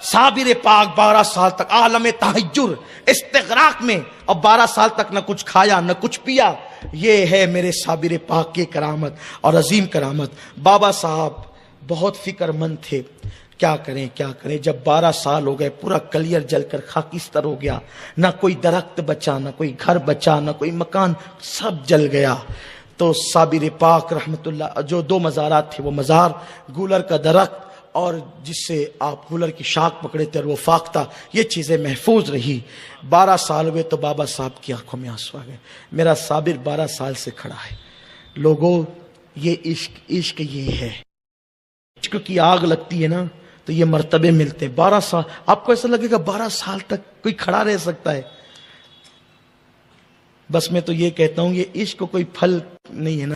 صابر پاک 12 سال تک عالم تحجر استغراق میں، اور 12 سال تک نہ کچھ کھایا نہ کچھ پیا. یہ ہے میرے صابر پاک کی کرامت اور عظیم کرامت. بابا صاحب بہت فکر مند تھے، کیا کریں کیا کریں. جب 12 سال ہو گئے، پورا کلیر جل کر خاکستر ہو گیا، نہ کوئی درخت بچا، نہ کوئی گھر بچا، نہ کوئی مکان، سب جل گیا. تو صابر پاک رحمت اللہ، جو 2 مزارات تھے، وہ مزار گولر کا درخت اور جس سے آپ گولر کی شاخ پکڑے تھے اور وہ فاختہ، یہ چیزیں محفوظ رہی. 12 سال ہوئے تو بابا صاحب کی آنکھوں میں آنسو آ گئے. میرا صابر 12 سال سے کھڑا ہے. لوگوں، یہ عشق یہ ہے. عشق کی آگ لگتی ہے نا تو یہ مرتبے ملتے ہیں. 12 سال آپ کو ایسا لگے گا 12 سال تک کوئی کھڑا رہ سکتا ہے؟ بس میں تو یہ کہتا ہوں، یہ عشق کو کوئی پھل نہیں ہے نا،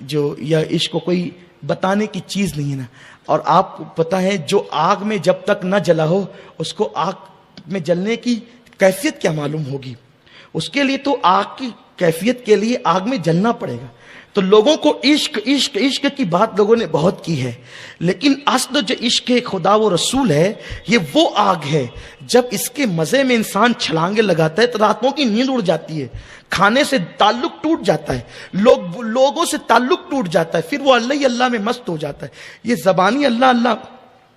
جو یا عشق کو کوئی بتانے کی چیز نہیں ہے نا. اور آپ کو پتا ہے، جو آگ میں جب تک نہ جلا ہو اس کو آگ میں جلنے کی کیفیت کیا معلوم ہوگی؟ اس کے لیے تو آگ کی کیفیت کے لیے آگ میں جلنا پڑے گا. تو لوگوں کو عشق عشق عشق کی بات لوگوں نے بہت کی ہے، لیکن اصل جو عشق خدا و رسول ہے، یہ وہ آگ ہے جب اس کے مزے میں انسان چھلانگے لگاتا ہے تو راتوں کی نیند اڑ جاتی ہے، کھانے سے تعلق ٹوٹ جاتا ہے، لوگوں سے تعلق ٹوٹ جاتا ہے، پھر وہ اللہ ہی اللہ میں مست ہو جاتا ہے. یہ زبانی اللہ اللہ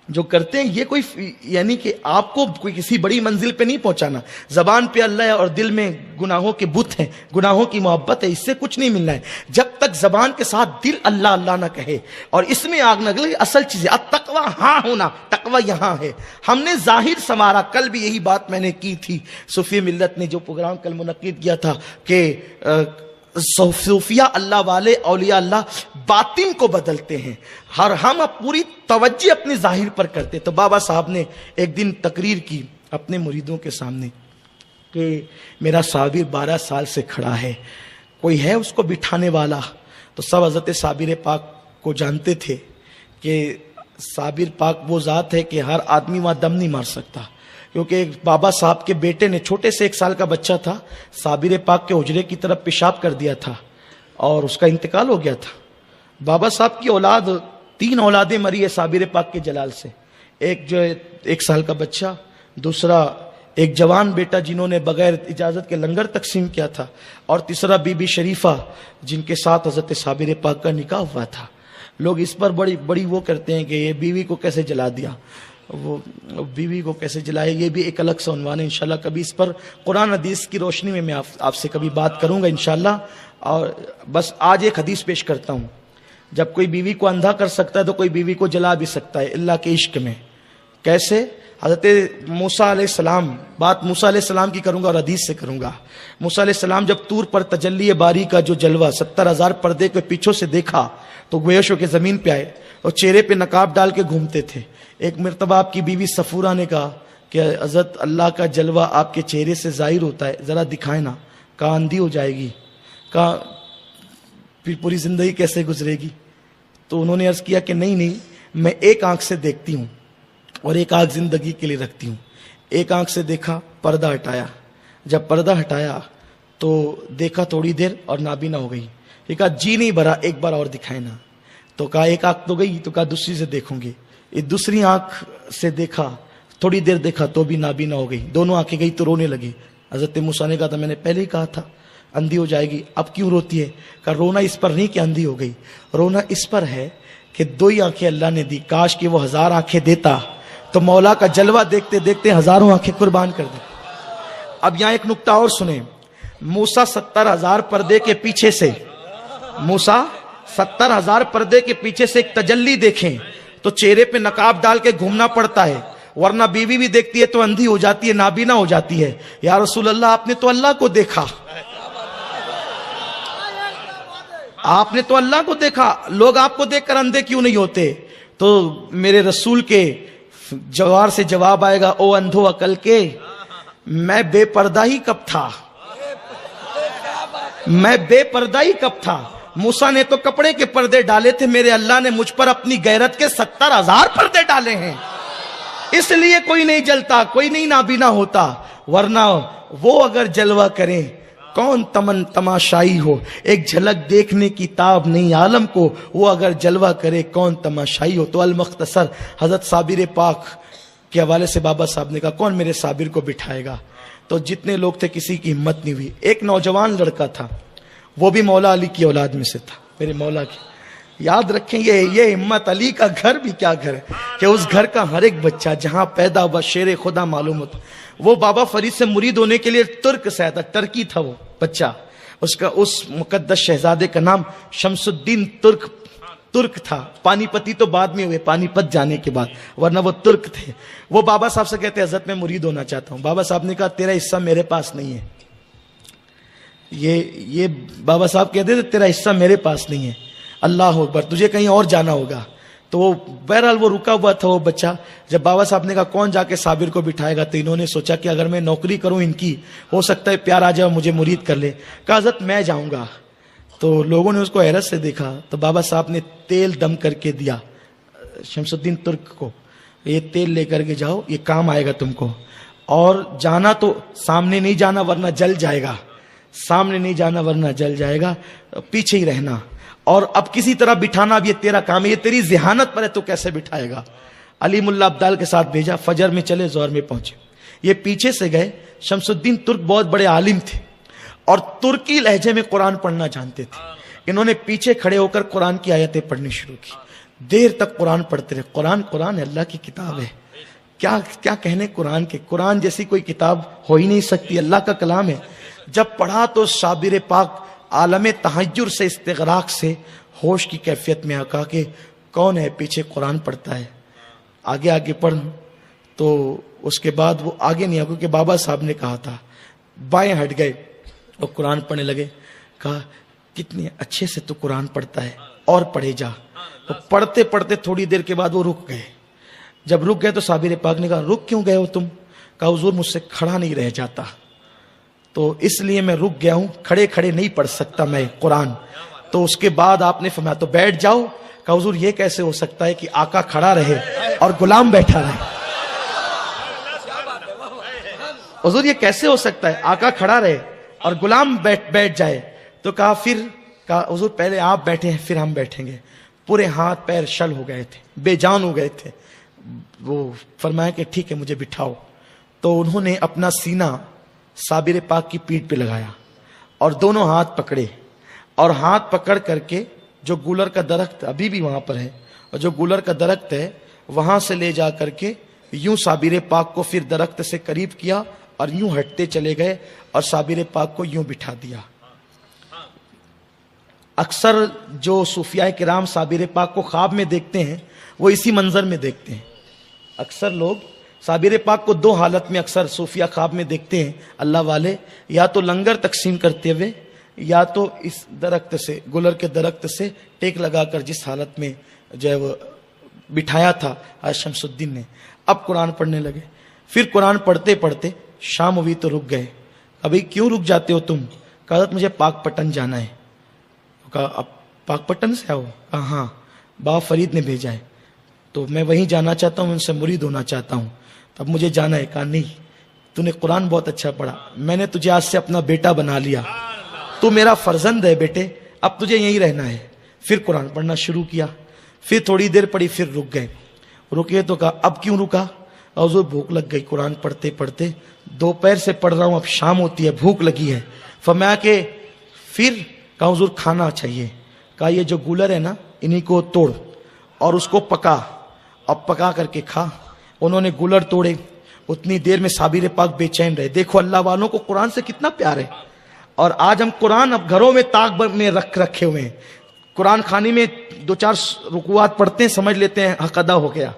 جو کرتے ہیں، یہ کوئی یعنی کہ آپ کو کوئی کسی بڑی منزل پہ نہیں پہنچانا. زبان پہ اللہ ہے اور دل میں گناہوں کے بت ہیں، گناہوں کی محبت ہے، اس سے کچھ نہیں ملنا ہے. جب تک زبان کے ساتھ دل اللہ اللہ نہ کہے اور اس میں آگ نہ لگے. اصل چیز ہے التقویٰ ہاں ہونا، تقویٰ یہاں ہے. ہم نے ظاہر سنوارا. کل بھی یہی بات میں نے کی تھی. صوفی ملت نے جو پروگرام کل منعقد کیا تھا کہ صوفیہ اللہ والے اولیاء اللہ باطن کو بدلتے ہیں، ہم پوری توجہ اپنے ظاہر پر کرتے. تو بابا صاحب نے ایک دن تقریر کی اپنے مریدوں کے سامنے کہ میرا صابر 12 سال سے کھڑا ہے، کوئی ہے اس کو بٹھانے والا؟ تو سب حضرت صابر پاک کو جانتے تھے کہ صابر پاک وہ ذات ہے کہ ہر آدمی وہاں دم نہیں مار سکتا. کیونکہ ایک بابا صاحب کے بیٹے نے، چھوٹے سے 1 سال کا بچہ تھا، صابر پاک کے حجرے کی طرف پیشاب کر دیا تھا اور اس کا انتقال ہو گیا تھا. بابا صاحب کی 3 اولادیں مری ہے صابر پاک کے جلال سے. ایک جو 1 سال کا بچہ، دوسرا ایک جوان بیٹا جنہوں نے بغیر اجازت کے لنگر تقسیم کیا تھا، اور تیسرا بی بی شریفہ جن کے ساتھ حضرت صابر پاک کا نکاح ہوا تھا. لوگ اس پر بڑی وہ کرتے ہیں کہ یہ بیوی کو کیسے جلا دیا، وہ بیوی کو کیسے جلائے. یہ بھی ایک الگ سا عنوان ہے. انشاءاللہ کبھی اس پر قرآن حدیث کی روشنی میں آپ سے کبھی بات کروں گا انشاءاللہ. اور بس آج ایک حدیث پیش کرتا ہوں. جب کوئی بیوی کو اندھا کر سکتا ہے تو کوئی بیوی کو جلا بھی سکتا ہے اللہ کے عشق میں. کیسے؟ حضرت موسیٰ علیہ السلام، بات موسیٰ علیہ السلام کی کروں گا اور حدیث سے کروں گا. موسیٰ علیہ السلام جب طور پر تجلی باری کا جو جلوہ 70,000 پردے کے پیچھوں سے دیکھا تو گویش ہو کے زمین پہ آئے اور چہرے پہ نقاب ڈال کے گھومتے تھے. ایک مرتبہ آپ کی بیوی صفورہ نے کہا کہ حضرت اللہ کا جلوہ آپ کے چہرے سے ظاہر ہوتا ہے، ذرا دکھائیں نا. کہا اندھی ہو جائے گی. کہا پھر پوری زندگی کیسے گزرے گی؟ تو انہوں نے عرض کیا کہ نہیں، میں ایک آنکھ سے دیکھتی ہوں اور ایک آنکھ زندگی کے لیے رکھتی ہوں. ایک آنکھ سے دیکھا، پردہ ہٹایا. جب پردہ ہٹایا تو دیکھا تھوڑی دیر اور نابینا ہو گئی. یہ کہا جی نہیں بھرا، ایک بار اور دکھائے نا. تو کہا ایک آنکھ تو گئی. تو کہا دوسری سے دیکھوں گی. یہ دوسری آنکھ سے دیکھا، تھوڑی دیر دیکھا تو بھی نابینا ہو گئی. دونوں آنکھیں گئی تو رونے لگی. حضرت موسیٰ نے کہا تھا میں نے پہلے ہی کہا تھا اندھی ہو جائے گی، اب کیوں روتی ہے؟ کہا رونا اس پر نہیں کہ اندھی ہو گئی، رونا اس پر ہے کہ 2 ہی آنکھیں اللہ نے دی. کاش کہ وہ 1000 آنکھیں دیتا تو مولا کا جلوہ دیکھتے دیکھتے 1000 آنکھیں قربان کر دیں. اب یہاں ایک نکتہ اور سنیں. موسیٰ 70,000 پردے کے پیچھے سے، موسیٰ 70,000 پردے کے پیچھے سے ایک تجلی دیکھیں تو چہرے پہ نقاب ڈال کے گھومنا پڑتا ہے، ورنہ بیوی بھی دیکھتی ہے تو اندھی ہو جاتی ہے، نابینا ہو جاتی ہے. یا رسول اللہ آپ نے تو اللہ کو دیکھا، آپ نے تو اللہ کو دیکھا، لوگ آپ کو دیکھ کر اندھے کیوں نہیں ہوتے؟ تو میرے رسول کے جوار سے جواب آئے گا، او اندھو عقل کے، میں بے پردہ ہی کب تھا، میں بے پردہ ہی کب تھا. موسیٰ نے تو کپڑے کے پردے ڈالے تھے، میرے اللہ نے مجھ پر اپنی غیرت کے 70,000 پردے ڈالے ہیں. اس لیے کوئی نہیں جلتا، کوئی نہیں نابینا ہوتا. ورنہ وہ اگر جلوہ کریں کون تماشائی ہو، ایک جھلک دیکھنے کی تاب نہیں عالم کو، وہ اگر جلوہ کرے کون تماشائی ہو. تو المختصر حضرت صابر پاک کے حوالے سے بابا صاحب نے کہا کون میرے صابر کو بٹھائے گا؟ تو جتنے لوگ تھے کسی کی ہمت نہیں ہوئی. ایک نوجوان لڑکا تھا, وہ بھی مولا علی کی اولاد میں سے تھا, میرے مولا کی. یاد رکھیں یہ ہمت علی کا گھر بھی کیا گھر ہے کہ اس گھر کا ہر ایک بچہ جہاں پیدا ہوا شیر خدا معلوم ہوتا. وہ بابا فرید سے مرید ہونے کے لیے ترک سے آیا تھا, ٹرکی تھا وہ بچہ. اس مقدس شہزادے کا نام شمس الدین ترک تھا. پانی پتی تو بعد میں ہوئے, پانی پت جانے کے بعد, ورنہ وہ ترک تھے. وہ بابا صاحب سے کہتے ہیں حضرت میں مرید ہونا چاہتا ہوں. بابا صاحب نے کہا تیرا حصہ میرے پاس نہیں ہے. یہ بابا صاحب کہتے تھے تیرا حصہ میرے پاس نہیں ہے, اللہ اکبر, تجھے کہیں اور جانا ہوگا. تو وہ بہرحال وہ رکا ہوا تھا وہ بچہ. جب بابا صاحب نے کہا کون جا کے صابر کو بٹھائے گا, تو انہوں نے سوچا کہ اگر میں نوکری کروں ان کی, ہو سکتا ہے پیار آ جائے اور مجھے مرید کر لے. کہا حضرت میں جاؤں گا. تو لوگوں نے اس کو حیرت سے دیکھا. تو بابا صاحب نے تیل دم کر کے دیا شمس الدین ترک کو, یہ تیل لے کر کے جاؤ, یہ کام آئے گا تم کو. اور جانا تو سامنے نہیں جانا ورنہ جل جائے گا, سامنے نہیں جانا ورنہ جل جائے گا, پیچھے ہی رہنا. اور اب کسی طرح بٹھانا اب یہ تیرا کام ہے, یہ تیری ذہانت پر ہے, تو کیسے بٹھائے گا. علی ملا عبدال کے ساتھ بھیجا, فجر میں چلے, ظہر میں پہنچے. یہ پیچھے سے گئے. شمس الدین ترک بہت بڑے عالم تھے اور ترکی لہجے میں قرآن پڑھنا جانتے تھے. انہوں نے پیچھے کھڑے ہو کر قرآن کی آیتیں پڑھنی شروع کی. دیر تک قرآن پڑھتے رہے. قرآن ہے, اللہ کی کتاب ہے, کیا کہنے قرآن کے. قرآن جیسی کوئی کتاب ہو ہی نہیں سکتی, اللہ کا کلام ہے. جب پڑھا تو صابر پاک عالم تحیر سے, استغراق سے ہوش کی کیفیت میں آ کہ کون ہے پیچھے قرآن پڑھتا ہے, آگے پڑھ. تو اس کے بعد وہ آگے نہیں آ, کیونکہ بابا صاحب نے کہا تھا. بائیں ہٹ گئے اور قرآن پڑھنے لگے. کہا کتنے اچھے سے تو قرآن پڑھتا ہے, اور پڑھے جا. تو پڑھتے پڑھتے تھوڑی دیر کے بعد وہ رک گئے. جب رک گئے تو صابر پاک نے کہا رک کیوں گئے ہو تم؟ کہا حضور مجھ سے کھڑا نہیں رہ جاتا, تو اس لیے میں رک گیا ہوں, کھڑے نہیں پڑھ سکتا میں قرآن. تو اس کے بعد آپ نے فرمایا تو بیٹھ جاؤ. کہا حضور یہ کیسے ہو سکتا ہے کہ آقا کھڑا رہے اور غلام بیٹھا رہے؟ حضور یہ کیسے ہو سکتا ہے, آقا کھڑا رہے اور غلام بیٹھ جائے؟ تو کہا حضور پہلے آپ بیٹھے ہیں پھر ہم بیٹھیں گے. پورے ہاتھ پیر شل ہو گئے تھے, بے جان ہو گئے تھے. وہ فرمایا کہ ٹھیک ہے مجھے بٹھاؤ. تو انہوں نے اپنا سینہ صابر پاک کی پیٹھ پہ لگایا اور دونوں ہاتھ پکڑے, اور ہاتھ پکڑ کر کے جو گولر کا درخت ابھی بھی وہاں پر ہے, اور جو گولر کا درخت ہے وہاں سے لے جا کر کے یوں صابر پاک کو پھر درخت سے قریب کیا اور یوں ہٹتے چلے گئے اور صابر پاک کو یوں بٹھا دیا. اکثر جو صوفیاء کرام صابر پاک کو خواب میں دیکھتے ہیں وہ اسی منظر میں دیکھتے ہیں. اکثر لوگ صابر پاک کو دو حالت میں اکثر صوفیاء خواب میں دیکھتے ہیں اللہ والے, یا تو لنگر تقسیم کرتے ہوئے, یا تو اس درخت سے, گلر کے درخت سے ٹیک لگا کر جس حالت میں جو ہے وہ بٹھایا تھا شمس الدین نے. اب قرآن پڑھنے لگے. پھر قرآن پڑھتے پڑھتے شام ہوئی تو رک گئے. ابھی کیوں رک جاتے ہو تم؟ کہا مجھے پاک پٹن جانا ہے. کہا اب پاک پٹن سے آؤ؟ کہا ہاں بابا فرید نے بھیجا ہے, تو میں وہیں جانا چاہتا ہوں, ان سے مرید ہونا چاہتا ہوں, اب مجھے جانا ہے. کہا نہیں, تو نے قرآن بہت اچھا پڑھا, میں نے تجھے آج سے اپنا بیٹا بنا لیا, تو میرا فرزند ہے بیٹے, اب تجھے یہیں رہنا ہے. پھر قرآن پڑھنا شروع کیا. پھر تھوڑی دیر پڑھی, پھر رک گئے. رکے تو کہا اب کیوں رکا؟ حضور بھوک لگ گئی, قرآن پڑھتے پڑھتے دوپہر سے پڑھ رہا ہوں, اب شام ہوتی ہے, بھوک لگی ہے. فرمایا کہ پھر کہا حضور کھانا چاہیے. کہا یہ جو گولر ہے نا انہی کو توڑ اور اس کو پکا, اب پکا کر کے کھا. انہوں نے گولر توڑے. اتنی دیر میں صابر پاک بے چین رہے. دیکھو اللہ والوں کو قرآن سے کتنا پیار ہے. اور آج ہم قرآن اب گھروں میں طاق میں رکھے ہوئے ہیں. قرآن خانی میں 2-4 رکوعات پڑھتے ہیں, سمجھ لیتے ہیں حق ادا ہو گیا.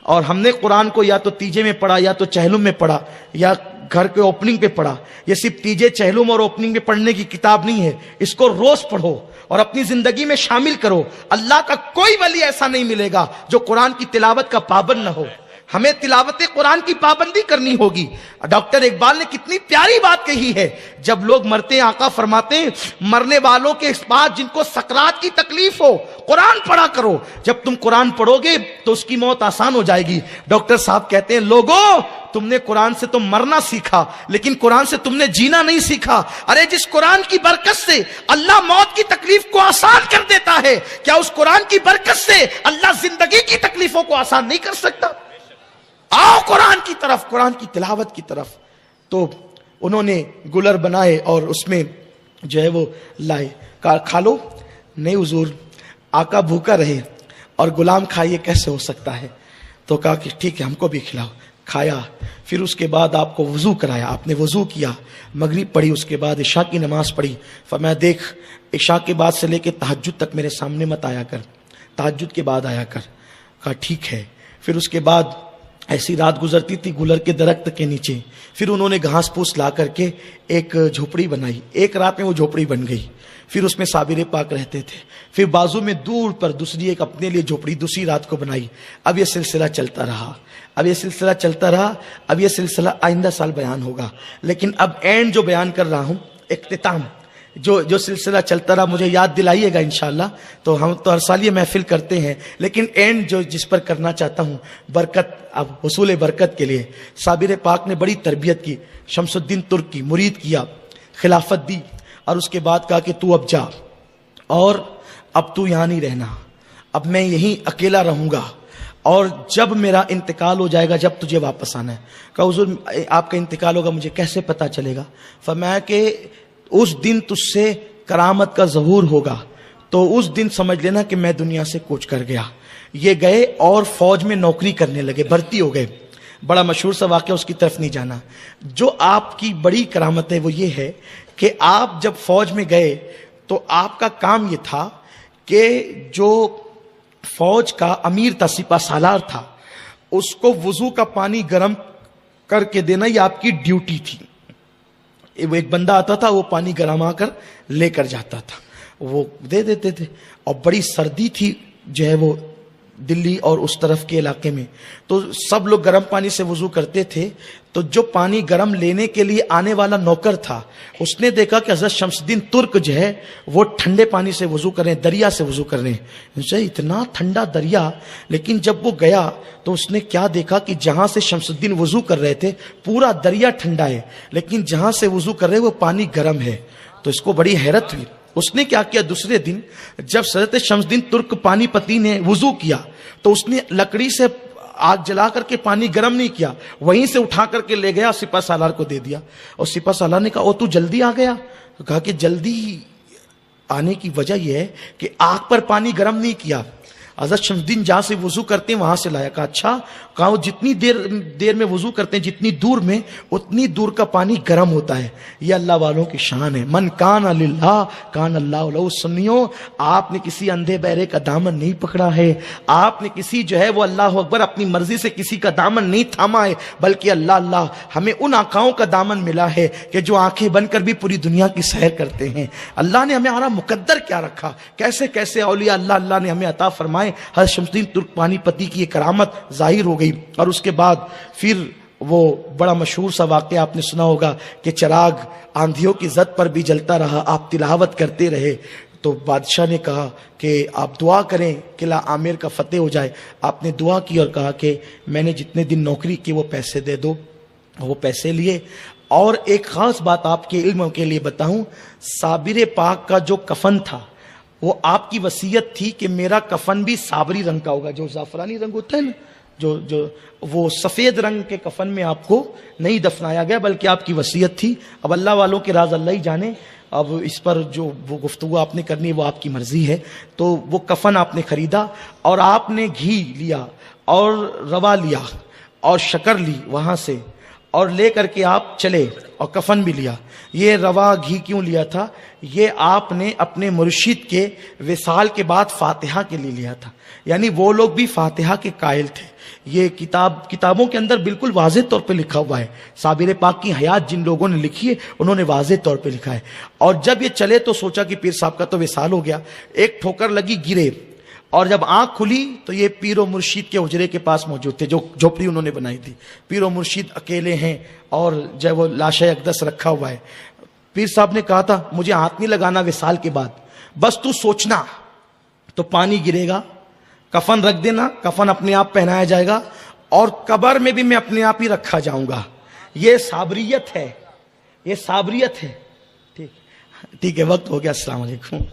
اور ہم نے قرآن کو یا تو تیجے میں پڑھا, یا تو چہلم میں پڑھا, یا گھر کے اوپننگ پہ پڑھا. یہ صرف تیجے, چہلم اور اوپننگ میں پڑھنے کی کتاب نہیں ہے. اس کو روز پڑھو اور اپنی زندگی میں شامل کرو. اللہ کا کوئی ولی ایسا نہیں ملے گا جو قرآن کی تلاوت کا پابند نہ ہو. ہمیں تلاوت قرآن کی پابندی کرنی ہوگی. ڈاکٹر اقبال نے کتنی پیاری بات کہی ہے. جب لوگ مرتے ہیں آقا فرماتے ہیں مرنے والوں کے بعد جن کو سکرات کی تکلیف ہو قرآن پڑھا کرو. جب تم قرآن پڑھو گے تو اس کی موت آسان ہو جائے گی. ڈاکٹر صاحب کہتے ہیں لوگوں تم نے قرآن سے تو مرنا سیکھا لیکن قرآن سے تم نے جینا نہیں سیکھا. ارے جس قرآن کی برکت سے اللہ موت کی تکلیف کو آسان کر دیتا ہے, کیا اس قرآن کی برکت سے اللہ زندگی کی تکلیفوں کو آسان نہیں کر سکتا؟ آؤ قرآن کی طرف، قرآن کی تلاوت کی طرف. تو انہوں نے گلر بنائے اور اس میں جو ہے وہ لائے. کہا کھا لو. نہیں حضور، آقا بھوکا رہے اور غلام کھائے کیسے ہو سکتا ہے؟ تو کہا کہ ٹھیک ہے ہم کو بھی کھلاؤ. کھایا. پھر اس کے بعد آپ کو وضو کرایا. آپ نے وضو کیا، مغرب پڑھی، اس کے بعد عشاء کی نماز پڑھی. فرمایا دیکھ عشاء کے بعد سے لے کے تہجد تک میرے سامنے مت آیا کر، تہجد کے بعد آیا کر. کہا ٹھیک ہے. پھر اس کے بعد ایسی رات گزرتی تھی گلر کے درخت کے نیچے. پھر انہوں نے گھاس پھوس لا کر کے ایک جھوپڑی بنائی. ایک رات میں وہ جھوپڑی بن گئی. پھر اس میں صابر پاک رہتے تھے. پھر بازو میں دور پر دوسری ایک اپنے لیے جھوپڑی دوسری رات کو بنائی. اب یہ سلسلہ چلتا رہا، اب یہ سلسلہ چلتا رہا. اب یہ سلسلہ آئندہ سال بیان ہوگا، لیکن اب اینڈ جو بیان کر رہا ہوں، اختتام جو سلسلہ چلتا رہا، مجھے یاد دلائیے گا انشاءاللہ. تو ہم تو ہر سال یہ محفل کرتے ہیں، لیکن اینڈ جو جس پر کرنا چاہتا ہوں، برکت، اب حصول برکت کے لیے صابر پاک نے بڑی تربیت کی. شمس الدین ترک کی مرید کیا، خلافت دی، اور اس کے بعد کہا کہ تو اب جا، اور اب تو یہاں نہیں رہنا، اب میں یہیں اکیلا رہوں گا، اور جب میرا انتقال ہو جائے گا جب تجھے واپس آنا ہے. کہا حضور آپ کا انتقال ہوگا مجھے کیسے پتا چلے گا؟ فرمایا کہ اس دن تجھ سے کرامت کا ظہور ہوگا، تو اس دن سمجھ لینا کہ میں دنیا سے کوچ کر گیا. یہ گئے اور فوج میں نوکری کرنے لگے، بھرتی ہو گئے. بڑا مشہور سا واقعہ، اس کی طرف نہیں جانا. جو آپ کی بڑی کرامت ہے وہ یہ ہے کہ آپ جب فوج میں گئے تو آپ کا کام یہ تھا کہ جو فوج کا امیر تھا، سپہ سالار تھا، اس کو وضو کا پانی گرم کر کے دینا یہ آپ کی ڈیوٹی تھی. وہ ایک بندہ آتا تھا، وہ پانی گرما کر لے کر جاتا تھا، وہ دے دیتے تھے. اور بڑی سردی تھی جو ہے وہ دلی اور اس طرف کے علاقے میں، تو سب لوگ گرم پانی سے وضو کرتے تھے. تو جو پانی گرم لینے کے لیے آنے والا نوکر تھا، اس نے دیکھا کہ حضرت شمس الدین ترک جو ہے وہ ٹھنڈے پانی سے وضو کر رہے ہیں، دریا سے وضو کر رہے ہیں. اتنا ٹھنڈا دریا. لیکن جب وہ گیا تو اس نے کیا دیکھا کہ جہاں سے شمس الدین وضو کر رہے تھے پورا دریا ٹھنڈا ہے، لیکن جہاں سے وضو کر رہے وہ پانی گرم ہے. تو اس کو بڑی حیرت ہوئی. اس نے کیا کیا، دوسرے دن جب حضرت شمس الدین ترک پانی پتی نے وضو کیا تو اس نے لکڑی سے آگ جلا کر کے پانی گرم نہیں کیا، وہیں سے اٹھا کر کے لے گیا، سپہ سالار کو دے دیا. اور سپہ سالار نے کہا او تو جلدی آ گیا. کہا کہ جلدی آنے کی وجہ یہ ہے کہ آگ پر پانی گرم نہیں کیا، حضرت شمس الدین جہاں سے وضو کرتے ہیں وہاں سے لایا. کہا اچھا. کہا وہ جتنی دیر میں وضو کرتے ہیں جتنی دور میں، اتنی دور کا پانی گرم ہوتا ہے. یہ اللہ والوں کی شان ہے. من کان للہ کان اللہ لہ. سنیو، آپ نے کسی اندھے بہرے کا دامن نہیں پکڑا ہے، آپ نے کسی جو ہے وہ اللہ اکبر اپنی مرضی سے کسی کا دامن نہیں تھاما ہے، بلکہ اللہ ہمیں ان آنکھوں کا دامن ملا ہے کہ جو آنکھیں بن کر بھی پوری دنیا کی سیر کرتے ہیں. اللہ نے ہمیں ہمارا مقدر کیا رکھا، کیسے کیسے اولیاء اللہ نے ہمیں عطا فرمائے. حضرت شمس الدین ترک پانی پتی کی یہ کرامت ظاہر ہو گئی. اور اس کے بعد پھر وہ بڑا مشہور سا واقعہ آپ نے سنا ہوگا کہ چراغ آندھیوں کی زد پر بھی جلتا رہا، آپ تلاوت کرتے رہے. تو بادشاہ نے کہا کہ آپ دعا کریں قلعہ عامر کا فتح ہو جائے. آپ نے دعا کی اور کہا کہ میں نے جتنے دن نوکری کی وہ پیسے دے دو. وہ پیسے لیے. اور ایک خاص بات آپ کے علم کے لیے بتاؤں، صابر پاک کا جو کفن تھا وہ آپ کی وصیت تھی کہ میرا کفن بھی صابری رنگ کا ہوگا. جو زعفرانی رنگ ہوتا ہے نا، جو وہ سفید رنگ کے کفن میں آپ کو نہیں دفنایا گیا، بلکہ آپ کی وصیت تھی. اب اللہ والوں کے راز اللہ ہی جانے. اب اس پر جو وہ گفتگو آپ نے کرنی ہے وہ آپ کی مرضی ہے. تو وہ کفن آپ نے خریدا اور آپ نے گھی لیا اور روا لیا اور شکر لی وہاں سے اور لے کر کے آپ چلے اور کفن بھی لیا. یہ روا گھی کیوں لیا تھا؟ یہ آپ نے اپنے مرشد کے وصال کے بعد فاتحہ کے لیے لیا تھا. یعنی وہ لوگ بھی فاتحہ کے قائل تھے. یہ کتابوں کے اندر بالکل واضح طور پہ لکھا ہوا ہے. صابر پاک کی حیات جن لوگوں نے لکھی ہے انہوں نے واضح طور پہ لکھا ہے. اور جب یہ چلے تو سوچا کہ پیر صاحب کا تو وصال ہو گیا. ایک ٹھوکر لگی، گرے، اور جب آنکھ کھلی تو یہ پیر و مرشید کے حجرے کے پاس موجود تھے جو جھوپڑی انہوں نے بنائی تھی. پیر و مرشید اکیلے ہیں اور جو وہ لاش اقدس رکھا ہوا ہے. پیر صاحب نے کہا تھا مجھے ہاتھ نہیں لگانا وصال کے بعد، بس تو سوچنا. تو پانی گرے گا، کفن رکھ دینا، کفن اپنے آپ پہنایا جائے گا اور قبر میں بھی میں اپنے آپ ہی رکھا جاؤں گا. یہ صابریت ہے، یہ صابریت ہے. ٹھیک ہے، وقت ہو گیا. السلام علیکم.